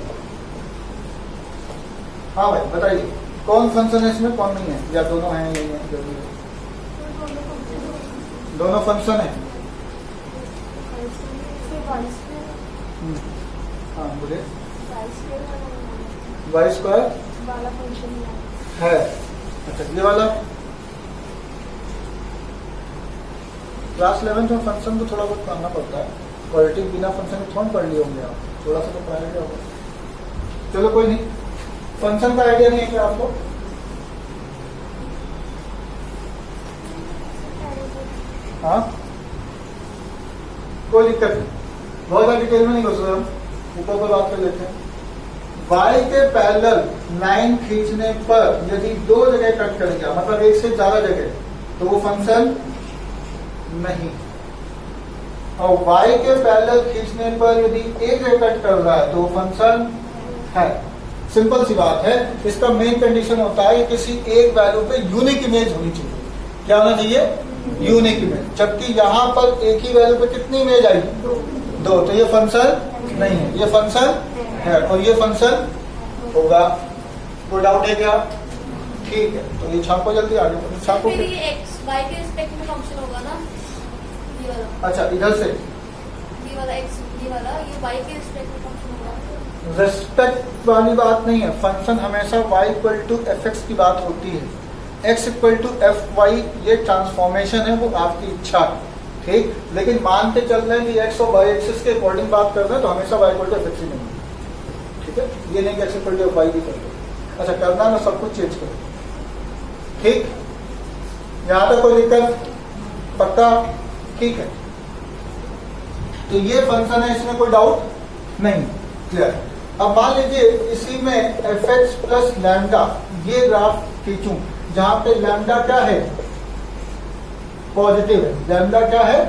हाँ भाई बताइए, कौन फंक्शन है इसमें, कौन नहीं है, या दोनों हैं? यही है, दोनों फंक्शन है। हाँ बोलिए। वाई स्क्वायर है, अच्छा ये वाला क्लास 11 में फंक्शन को थोड़ा बहुत पढ़ना पड़ता है, क्वालिटी बिना फंक्शन के थोड़ा पढ़ लिए होंगे आप, थोड़ा सा तो पढ़ा लिया होगा। चलो कोई नहीं, फंक्शन का आइडिया नहीं है क्या आपको? हाँ, कोई दिक्कत नहीं, बहुत डिटेल में नहीं घुस रहे हम, ऊपर पर बात कर लेते हैं। y के पैरेलल लाइन खींचने पर यदि 2 जगह कट कर गया, मतलब एक से ज्यादा जगह, तो वो फंक्शन नहीं। और y के पैरेलल खींचने पर यदि एक जगह कट कर रहा है तो वो फंक्शन है। सिंपल सी बात है। इसका मेन कंडीशन होता है किसी एक वैल्यू पे यूनिक इमेज होनी चाहिए। क्या होना चाहिए? Unique image. जबकि यहाँ पर एक ही वैल्यू पे कितनी इमेज आई? 2। तो ये फंक्शन नहीं है, ये फंक्शन है, और ये फंक्शन होगा। कोई डाउट है क्या? ठीक है, तो ये छापो जल्दी, आगे छापो। फिर ये x y के रिस्पेक्ट में फंक्शन होगा ना, ये वाला अच्छा, इधर से ये वाला x ये वाला ये y के रिस्पेक्ट में फंक्शन होगा। रेस्पेक्ट वाली बात नहीं है, फंक्शन हमेशा y equal to F X की बात होती है, x equal to F Y ये ट्रांसफॉर्मेशन है, वो आपकी इच्छा है, ठीक। लेकिन मान के चल रहे हैं कि x और y एक्सिस के अकॉर्डिंग बात कर रहे हैं तो हमेशा y equal to F X ही नहीं, ठीक है। ये नहीं कि x equal to F Y भी कर दो, अच्छा करना ना सब कुछ चेंज करो, ठीक। यहाँ तक कोई दिक्कत? पक्का? ठीक है। तो ये फंक्शन है, इसमें कोई डाउट नहीं, क्लियर। अब मान लीजिए इसी में एफ एक्स प्लस लैम्डा ये ग्राफ खींचूं जहां पे लैम्डा क्या है, पॉजिटिव है, लैम्डा क्या है,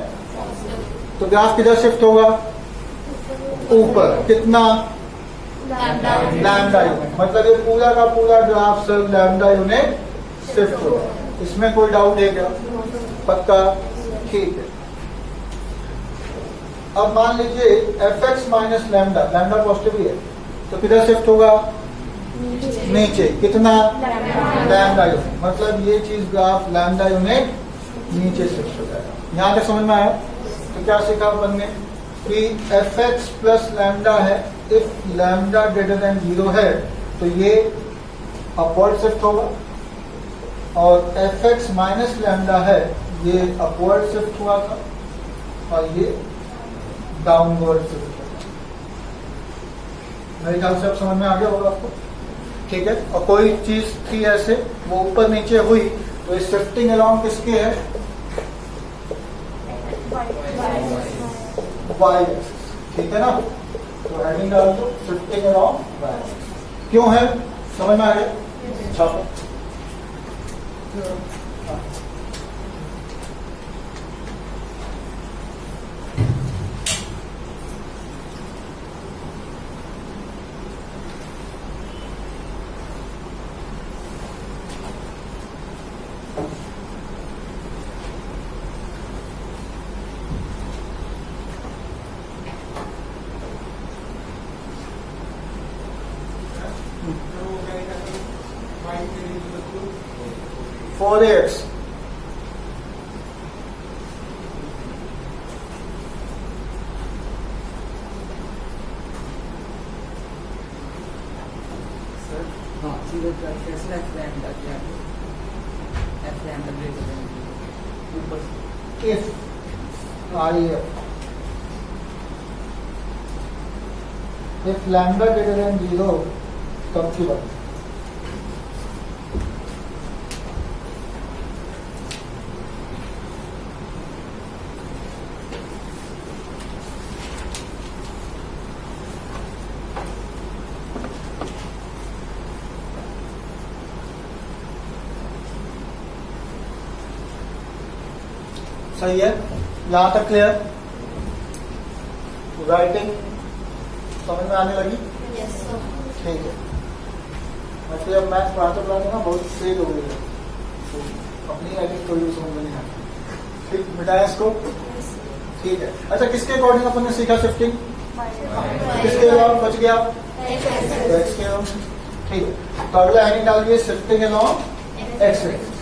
तो ग्राफ किधर शिफ्ट होगा, ऊपर, कितना, लैम्डा यूनिट, मतलब ये पूरा का पूरा graph sir lambda unit shift होगा, इसमें कोई डाउट है क्या? पक्का? ठीक है। अब मान लीजिए F X minus lambda, lambda positive ही है, तो किधर शिफ्ट होगा, नीचे, कितना, लैम्डा यूनिट, मतलब ये चीज ग्राफ लैम्डा यूनिट नीचे शिफ्ट हो जाएगा। यहाँ तक समझ में आया? तो क्या सीखा अपन ने कि एफ एक्स प्लस लैम्डा है, इफ लैम्डा ग्रेटर देन 0 है तो ये अपवर्ड शिफ्ट होगा, और एफ एक्स माइनस लैम्डा है ये अपवर्ड शिफ्ट हुआ था और ये डाउनवर्ड शिफ्ट होगा। मेरे ख्याल से अब समझ में आ गया होगा आपको, ठीक है। और कोई चीज थी ऐसे वो ऊपर नीचे हुई तो ये शिफ्टिंग अलोंग किसके है, वाई एक्सिस, ठीक है ना। तो हेडिंग डाल दो शिफ्टिंग अलोंग वाई एक्सिस, क्यों है समझ में आ गया? छापो। फोर एक्स हाँ, सीधे कैसे एफ लैम्डा क्या है? एफ लैम्डा ग्रेटर देन ऊपर से। If I if lambda greater than 0 तब की बात। सही है, यहां तक क्लियर? राइटिंग समझ में आने लगी? Yes sir. ठीक है। वैसे अब मैथ पढ़ाते पढ़ाते ना बहुत तेज हो गई है, तो अपनी राइटिंग कोई भी समझ में नहीं आती, ठीक। मिटाया इसको, ठीक है। अच्छा, किसके अकॉर्डिंग अपन ने सीखा शिफ्टिंग, किसके अलावा बच गया, एक्स के अलावा, ठीक है। तो अगला हेडिंग डालिए shifting along x axis.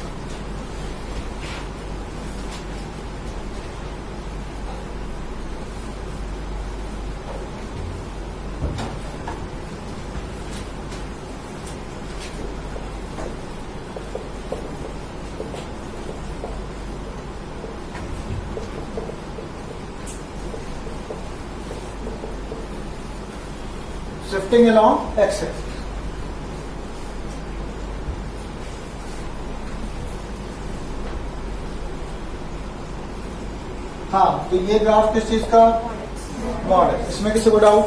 Shifting along x axis. हाँ, तो ये ग्राफ किस चीज का, मॉड है, इसमें किसी को डाउट?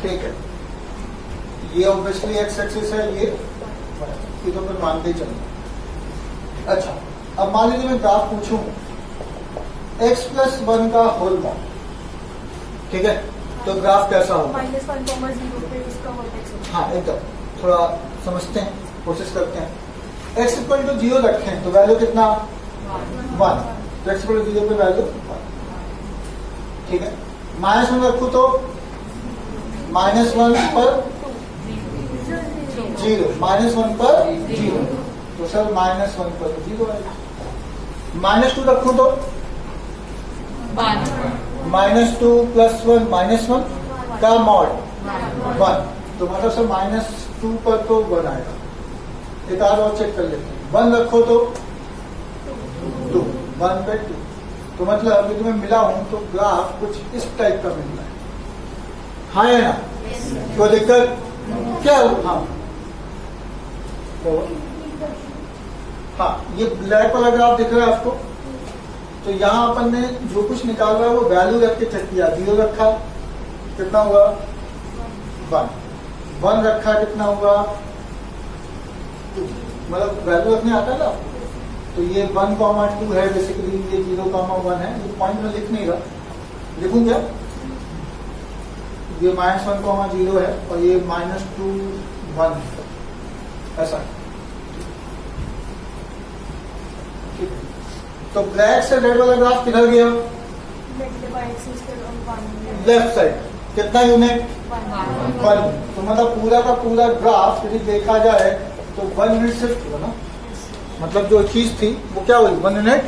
ठीक है। ये ऑब्वियसली एक्स एक्सिस है, ये तो फिर मानते ही चलेंगे। अच्छा, अब मान लीजिए मैं ग्राफ पूछूं x+1 का होल मॉड, ठीक है, तो ग्राफ कैसा होगा? -1,0 पे इसका वर्टेक्स होगा। हाँ, एकदम थोड़ा समझते हैं, कोशिश करते हैं। x इक्वल टू 0 रखें तो वैल्यू कितना, 1, तो x इक्वल टू 0 पे वैल्यू 1, ठीक है। -1 रखूं तो -1 पर 0, -1 पर 0, तो सर -1 पर 0 आएगा। -2 रखूं तो -2 + 1 -1 का मॉड 1, तो मतलब सर -2 पर तो 1 आएगा। एक और चेक कर लेते हैं, 1 रखो तो 2, 1 पे 2, तो मतलब अभी तुम्हें मिला हूं तो ग्राफ कुछ इस टाइप का मिल रहा है। हाँ है ना? कोई दिक्कत क्या? हाँ तो हाँ, ये ब्लैक वाला ग्राफ दिख रहा है आपको, तो यहाँ अपन ने जो कुछ निकाल रहा है वो वैल्यू रख के चेक किया। 0 रखा कितना हुआ 1, 1 रखा कितना हुआ 2, मतलब वैल्यू रखने आता है ना। तो ये 1,2 है बेसिकली, ये 0,1 है। ये पॉइंट में लिख नहीं रहा, लिखूं क्या? ये -1,0 है और ये -2 1 है, ऐसा। तो ब्लैक से रेड वाला ग्राफ किधर गया? Left side. कितना यूनिट? 1। तो मतलब पूरा का पूरा ग्राफ यदि देखा जाए तो 1 यूनिट शिफ्ट हुआ ना, मतलब जो चीज थी वो क्या हुई? 1 यूनिट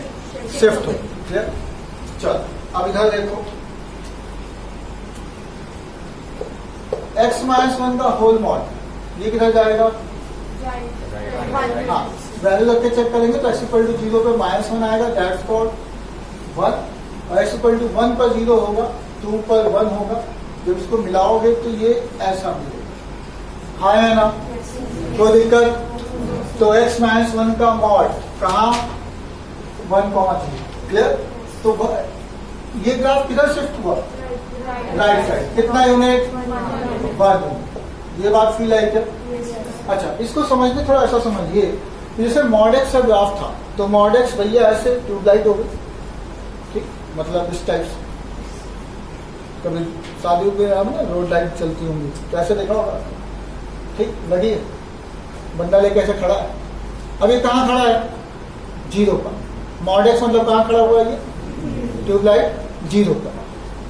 शिफ्ट हो। क्लियर? चल अब इधर देखो, x -1 का होल मॉड, ये किधर जाएगा? हाँ, वैल्यू रख के चेक करेंगे तो x = 0 पे -1 आएगा, दैट्स कॉल्ड 1, और x = 1 पर 0 होगा, 2 पर 1 होगा। जब इसको मिलाओगे तो ये ऐसा मिलेगा। हाँ है ना? कोई दिक्कत? तो x -1 का मॉड कहाँ? 1,3। क्लियर? तो ये ग्राफ किधर शिफ्ट हुआ? Right side. कितना यूनिट? 1। ये बात फील आई क्या? अच्छा, इसको समझने थोड़ा ऐसा समझिए, जैसे मॉडेक्स का ग्राफ था, तो मॉडेक्स भैया ऐसे ट्यूबलाइट हो गई, ठीक, मतलब इस टाइप से। कभी शादियों पे आप ना रोड लाइट चलती होंगी तो ऐसे देखा होगा, ठीक, लगी है, बंदा लेके ऐसे खड़ा है। अब ये कहाँ खड़ा है? 0 पर। मॉडेक्स मतलब कहाँ खड़ा हुआ है? ये ट्यूबलाइट 0 पर।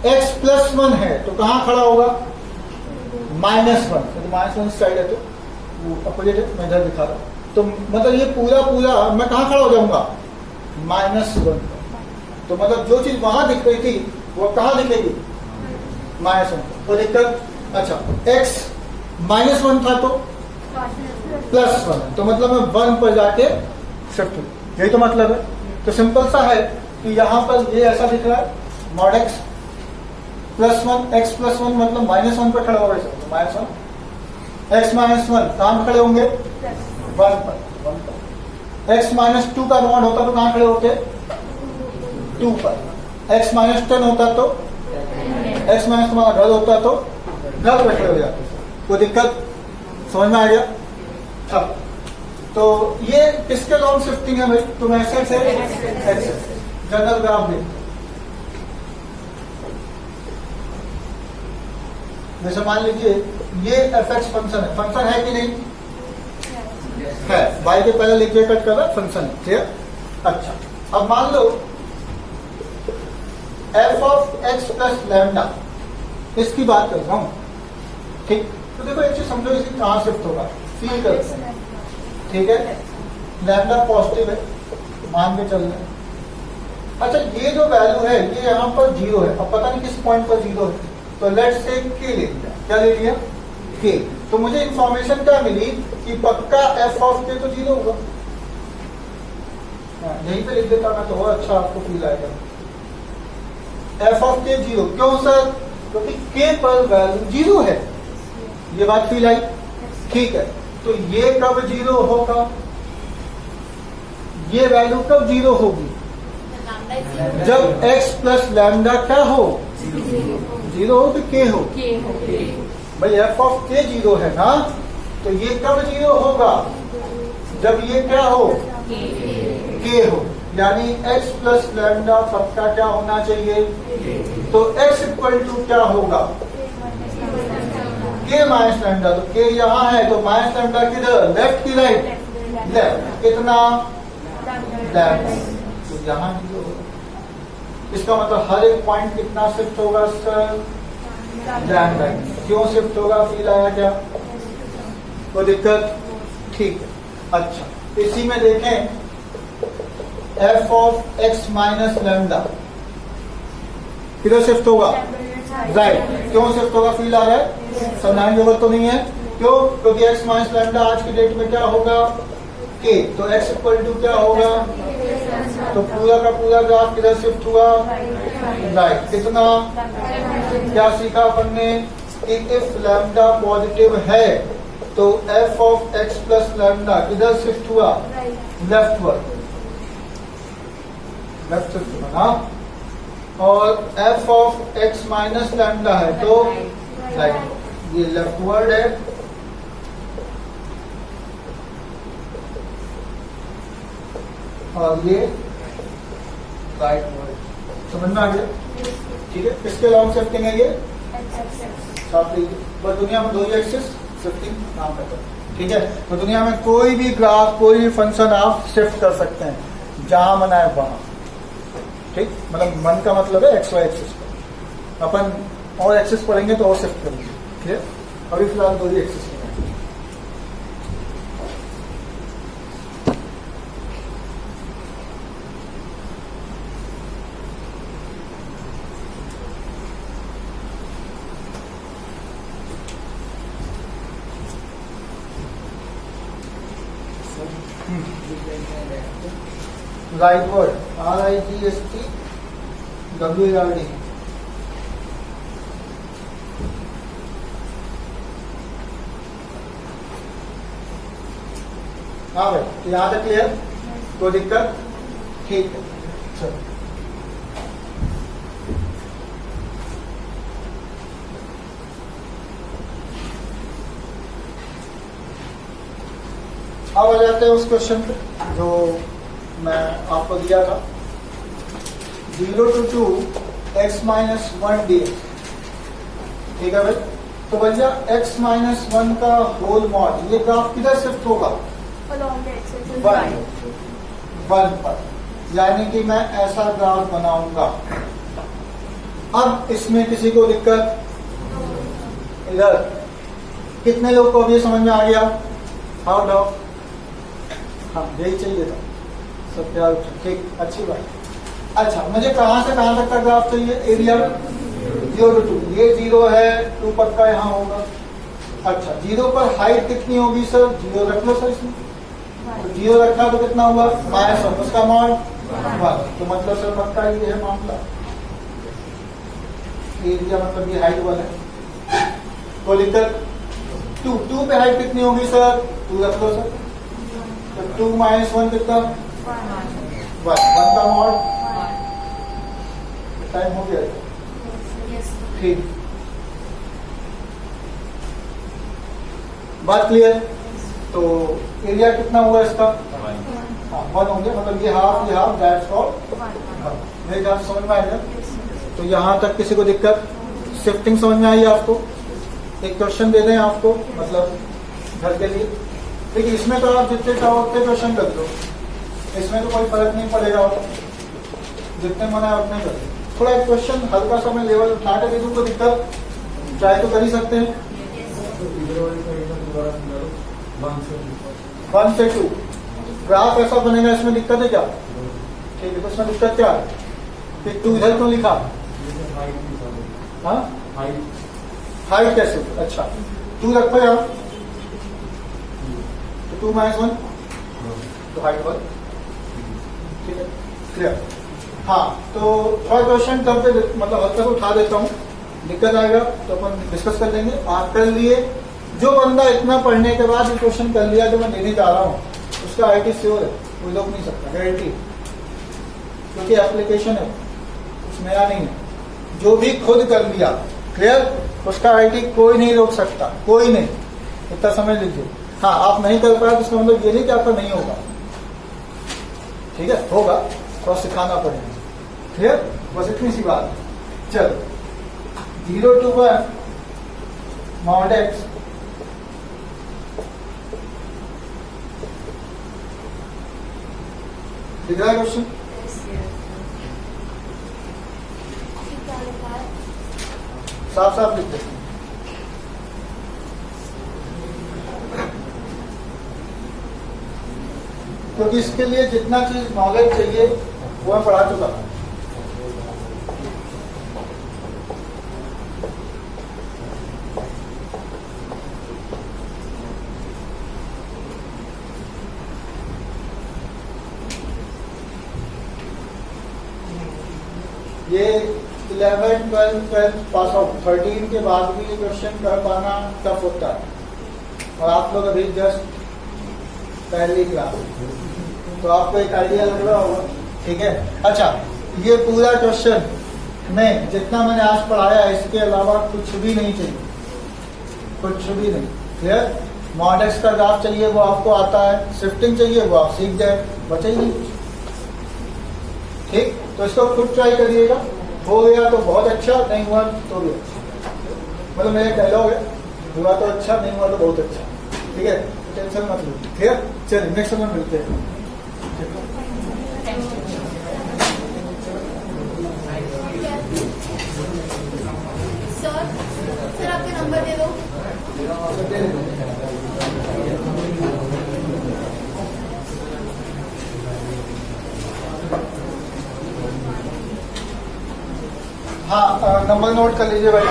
x + 1 है तो कहाँ खड़ा होगा? -1। तो -1 साइड है तो वो अपोजिट है, मैं इधर दिखा रहा हूँ। तो मतलब ये पूरा मैं कहाँ खड़ा हो जाऊंगा? -1 पर। तो मतलब जो चीज वहां दिख रही थी वो कहाँ दिखेगी? -1। तो दिक्कत? अच्छा, x -1 था तो +1, तो मतलब मैं 1 पर जाके शिफ्ट हूँ, यही तो मतलब है। तो सिंपल सा है कि यहाँ पर ये ऐसा दिख रहा है, मॉड x +1, x +1 मतलब -1 पर खड़ा होगा, -1। x -1 कहाँ खड़े होंगे? 1 पर। x -2 का मॉड होता तो कहाँ खड़े होते? 2 पर। x -10 होता तो x तुम्हारा घर होता तो घर पर खड़े हो जाते। कोई दिक्कत? समझ में आ गया? अब तो ये किसके लॉन्ग शिफ्टिंग है भाई? तुम एक्सेस है, एक्सेस जनरल ग्राफ देखो। जैसे मान लीजिए ये fx फंक्शन है, फंक्शन है कि नहीं है? y के पहले लिख कट कर रहा है, फंक्शन है। क्लियर? अच्छा, अब मान लो f(x + λ), इसकी बात कर रहा हूं, ठीक। तो देखो एक चीज समझो, इसकी कहां शिफ्ट होगा, फील करते हैं, ठीक है। लैम्डा पॉजिटिव है, मान के चल रहे हैं। अच्छा, ये जो वैल्यू है ये यहाँ पर 0 है, अब पता नहीं किस पॉइंट पर 0 है, तो लेट्स से k ले लिया। क्या ले लिया? k। तो मुझे इंफॉर्मेशन क्या मिली कि पक्का f(k) तो 0 होगा। यहीं पे लिख देता मैं तो और अच्छा आपको फील आएगा। f(k) 0, क्यों सर? क्योंकि k पर वैल्यू 0 है। ये बात फील आई? ठीक है, तो ये कब 0 होगा? ये वैल्यू कब 0 होगी? जब x + λ क्या हो? 0 हो कि k हो? भाई f(k) 0 है ना, तो ये कब 0 होगा? जब ये क्या हो? k हो। यानी x + λ सबका क्या होना चाहिए? तो x = क्या होगा? k - λ। तो k यहाँ है तो -λ किधर? लेफ्ट की राइट? लेफ्ट। कितना? लेफ्ट। तो यहाँ 0 होगा। इसका मतलब हर एक पॉइंट कितना शिफ्ट होगा सर? लैम्डा। क्यों शिफ्ट होगा? फील आया क्या? कोई दिक्कत? ठीक है। अच्छा, इसी में देखें f(x - λ), किधर शिफ्ट होगा? राइट। क्यों शिफ्ट होगा? फील आ रहा है? समझाने की जरूरत तो नहीं है। क्यों? क्योंकि x माइनस लैम्डा आज की डेट में क्या होगा? k। तो x इक्वल टू क्या होगा? तो पूरा का पूरा ग्राफ किधर शिफ्ट हुआ? राइट। कितना? क्या सीखा अपन ने कि इफ लैम्डा पॉजिटिव है तो f of x plus lambda किधर शिफ्ट हुआ? लेफ्टवर्ड। लेफ्ट शिफ्ट हुआ ना। और f of x minus lambda है तो राइट, ये लेफ्टवर्ड है। और ये राइट वर्ड। समझ में आ गया? ठीक है। इसके अलावा शिफ्टिंग है ये साफ लीजिए। बस दुनिया में दो ही एक्सिस शिफ्टिंग नाम करते हैं। ठीक है। तो दुनिया में कोई भी ग्राफ कोई भी फंक्शन आप शिफ्ट कर सकते हैं जहां मन आए वहां। ठीक, मतलब मन का मतलब है एक्स वाई एक्सिस पर। अपन और एक्सिस पढ़ेंगे तो और शिफ्ट करेंगे। ठीक है। अभी फिलहाल दो ही एक्सिस में राइट वर्ड RIGST WARD। हाँ भाई, यहाँ तक क्लियर? कोई दिक्कत? ठीक है। चलो अब आ जाते हैं उस क्वेश्चन पे जो मैं आपको दिया था। 0 to 2 x minus 1 dx। ठीक है भाई। तो भैया x minus 1 का होल मॉड, ये ग्राफ किधर शिफ्ट होगा? वन पर। यानी कि मैं ऐसा ग्राफ बनाऊंगा। अब इसमें किसी को दिक्कत? इधर कितने लोग को अभी समझ में आ गया? How doubt? हाँ, यही चाहिए था। सब प्यार। ठीक, अच्छी बात। अच्छा, मुझे कहां से कहां तक का ग्राफ चाहिए? Area 0 to 2। ये 0 है, 2 पक्का यहाँ होगा। अच्छा, 0 पर हाइट कितनी होगी सर? 0 रख लो सर इसमें। तो 0 रखा तो कितना हुआ? -1। उसका मॉड 1। तो मतलब सर पक्का ये है मामला। एरिया मतलब ये हाइट 1 है। तो दिक्कत 2 पे हाइट कितनी होगी सर? 2 रख लो सर। तो 2 - 1 कितना? 1 का मॉड। टाइम हो गया? ठीक, बात क्लियर? तो एरिया कितना हुआ इसका? हाँ, 1 हो गया। मतलब ये हाफ दैट्स ऑल। मेरे ख्याल से समझ में आएगा। तो यहाँ तक किसी को दिक्कत? शिफ्टिंग समझ में आई आपको? एक क्वेश्चन दे दें आपको, मतलब घर के लिए। देखिए, इसमें तो आप जितने चाहो उतने क्वेश्चन कर दो, इसमें तो कोई फर्क नहीं पड़ेगा। जितने मन है उतने कर दो। थोड़ा एक क्वेश्चन हल्का सा मैं लेवल उठा के दे दूँ तो दिक्कत? ट्राई तो कर ही सकते हैं। 1 से 2 ग्राफ ऐसा बनेगा, इसमें दिक्कत है क्या? ठीक है। तो इसमें दिक्कत क्या है कि 2 इधर क्यों लिखा? हाँ, हाइट कैसे? अच्छा, 2 रखो यार। तो 2 - 1 तो हाइट 1। ठीक है, क्लियर? हाँ, तो थोड़ा क्वेश्चन तब पे मतलब हल्का उठा देता हूँ, दिक्कत आएगा तो अपन डिस्कस कर लेंगे। आप कर लिए। जो बंदा इतना पढ़ने के बाद ये क्वेश्चन कर लिया जो मैं देने जा रहा हूँ, उसका IT श्योर है, कोई रोक नहीं सकता, गारंटी। क्योंकि एप्लीकेशन है, कुछ नया नहीं है। जो भी खुद कर लिया, क्लियर, उसका IT कोई नहीं रोक सकता, कोई नहीं। इतना समझ लीजिए। हाँ, आप नहीं कर पाए तो इसका मतलब ये नहीं कि आपका नहीं होगा। ठीक है, होगा, थोड़ा सिखाना पड़ेगा। क्लियर? बस इतनी सी बात है। चलो, 0 to 1 mod x दिख रहा है क्वेश्चन? साफ साफ लिख देते हैं। क्योंकि इसके लिए जितना चीज नॉलेज चाहिए वो मैं पढ़ा चुका हूं। ये 11, 12 पास आउट 13 के बाद भी ये क्वेश्चन कर पाना टफ होता है, और आप लोग अभी जस्ट पहली क्लास, तो आपको एक आइडिया लग रहा होगा, ठीक है। अच्छा, ये पूरा क्वेश्चन में जितना मैंने आज पढ़ाया इसके अलावा कुछ भी नहीं चाहिए, कुछ भी नहीं। क्लियर? मॉडेक्स का ग्राफ चाहिए वो आपको आता है, शिफ्टिंग चाहिए वो आप सीख जाए, बचा ही नहीं कुछ। ठीक, तो इसको खुद ट्राई करिएगा, हो गया तो बहुत अच्छा, नहीं हुआ तो भी अच्छा, मतलब मेरा डायलॉग है, हुआ तो अच्छा, नहीं हुआ तो बहुत अच्छा, ठीक है। तो टेंशन मत लो, ठीक है। चलिए नेक्स्ट में मिलते हैं। सर आपका नंबर दे दो। हाँ, नंबर नोट कर लीजिए भाई,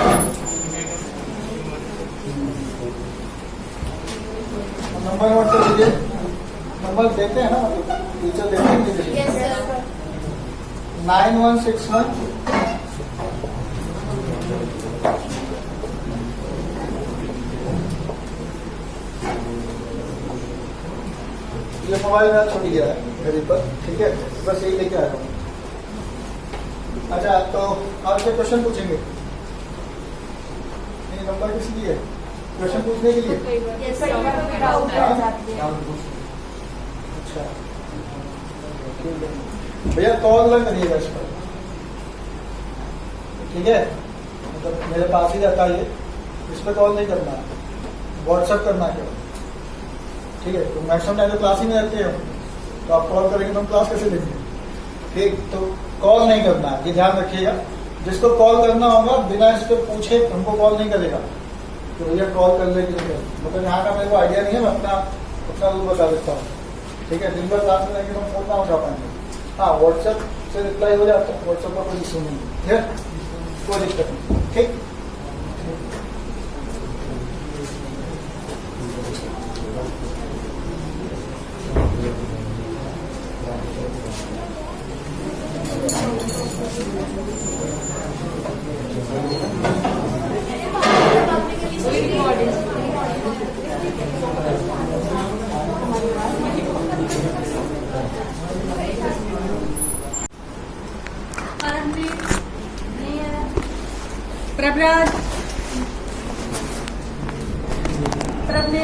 नंबर नोट कर लीजिए। नंबर देते हैं ना, मतलब टीचर देते हैं। Yes sir. 9161 ये मोबाइल मेरा छूट गया है मेरे पर, ठीक है, बस यही लेके आया हूँ। अच्छा, तो आपसे क्वेश्चन पूछेंगे, ये नंबर किस लिए? क्वेश्चन पूछने के लिए। यस कई बार सर। तो डाउट रह जाती है। अच्छा, भैया कॉल न करिएगा इस पर, ठीक है, मतलब मेरे पास ही रहता है ये, इस पर कॉल नहीं करना, व्हाट्सएप करना है, ठीक है। तो मैक्सिमम टाइम तो क्लास ही में रहते हो, तो आप कॉल करेंगे तो हम क्लास कैसे लेंगे? ठीक, तो कॉल नहीं करना है, ये ध्यान रखिएगा। जिसको कॉल करना होगा बिना इस पर पूछे हमको कॉल नहीं करेगा, तो भैया कॉल कर ले कि नहीं कर, मतलब यहाँ का मेरे को आइडिया नहीं है, मैं अपना रूल बता देता हूँ, ठीक है। दिन भर क्लास में रहेंगे तो फोन ना उठा पाएंगे। हाँ, व्हाट्सएप से रिप्लाई हो जाता है, व्हाट्सएप का कोई इशू नहीं है, ठीक है, कोई दिक्कत नहीं, ठीक। प्रभराज प्रभने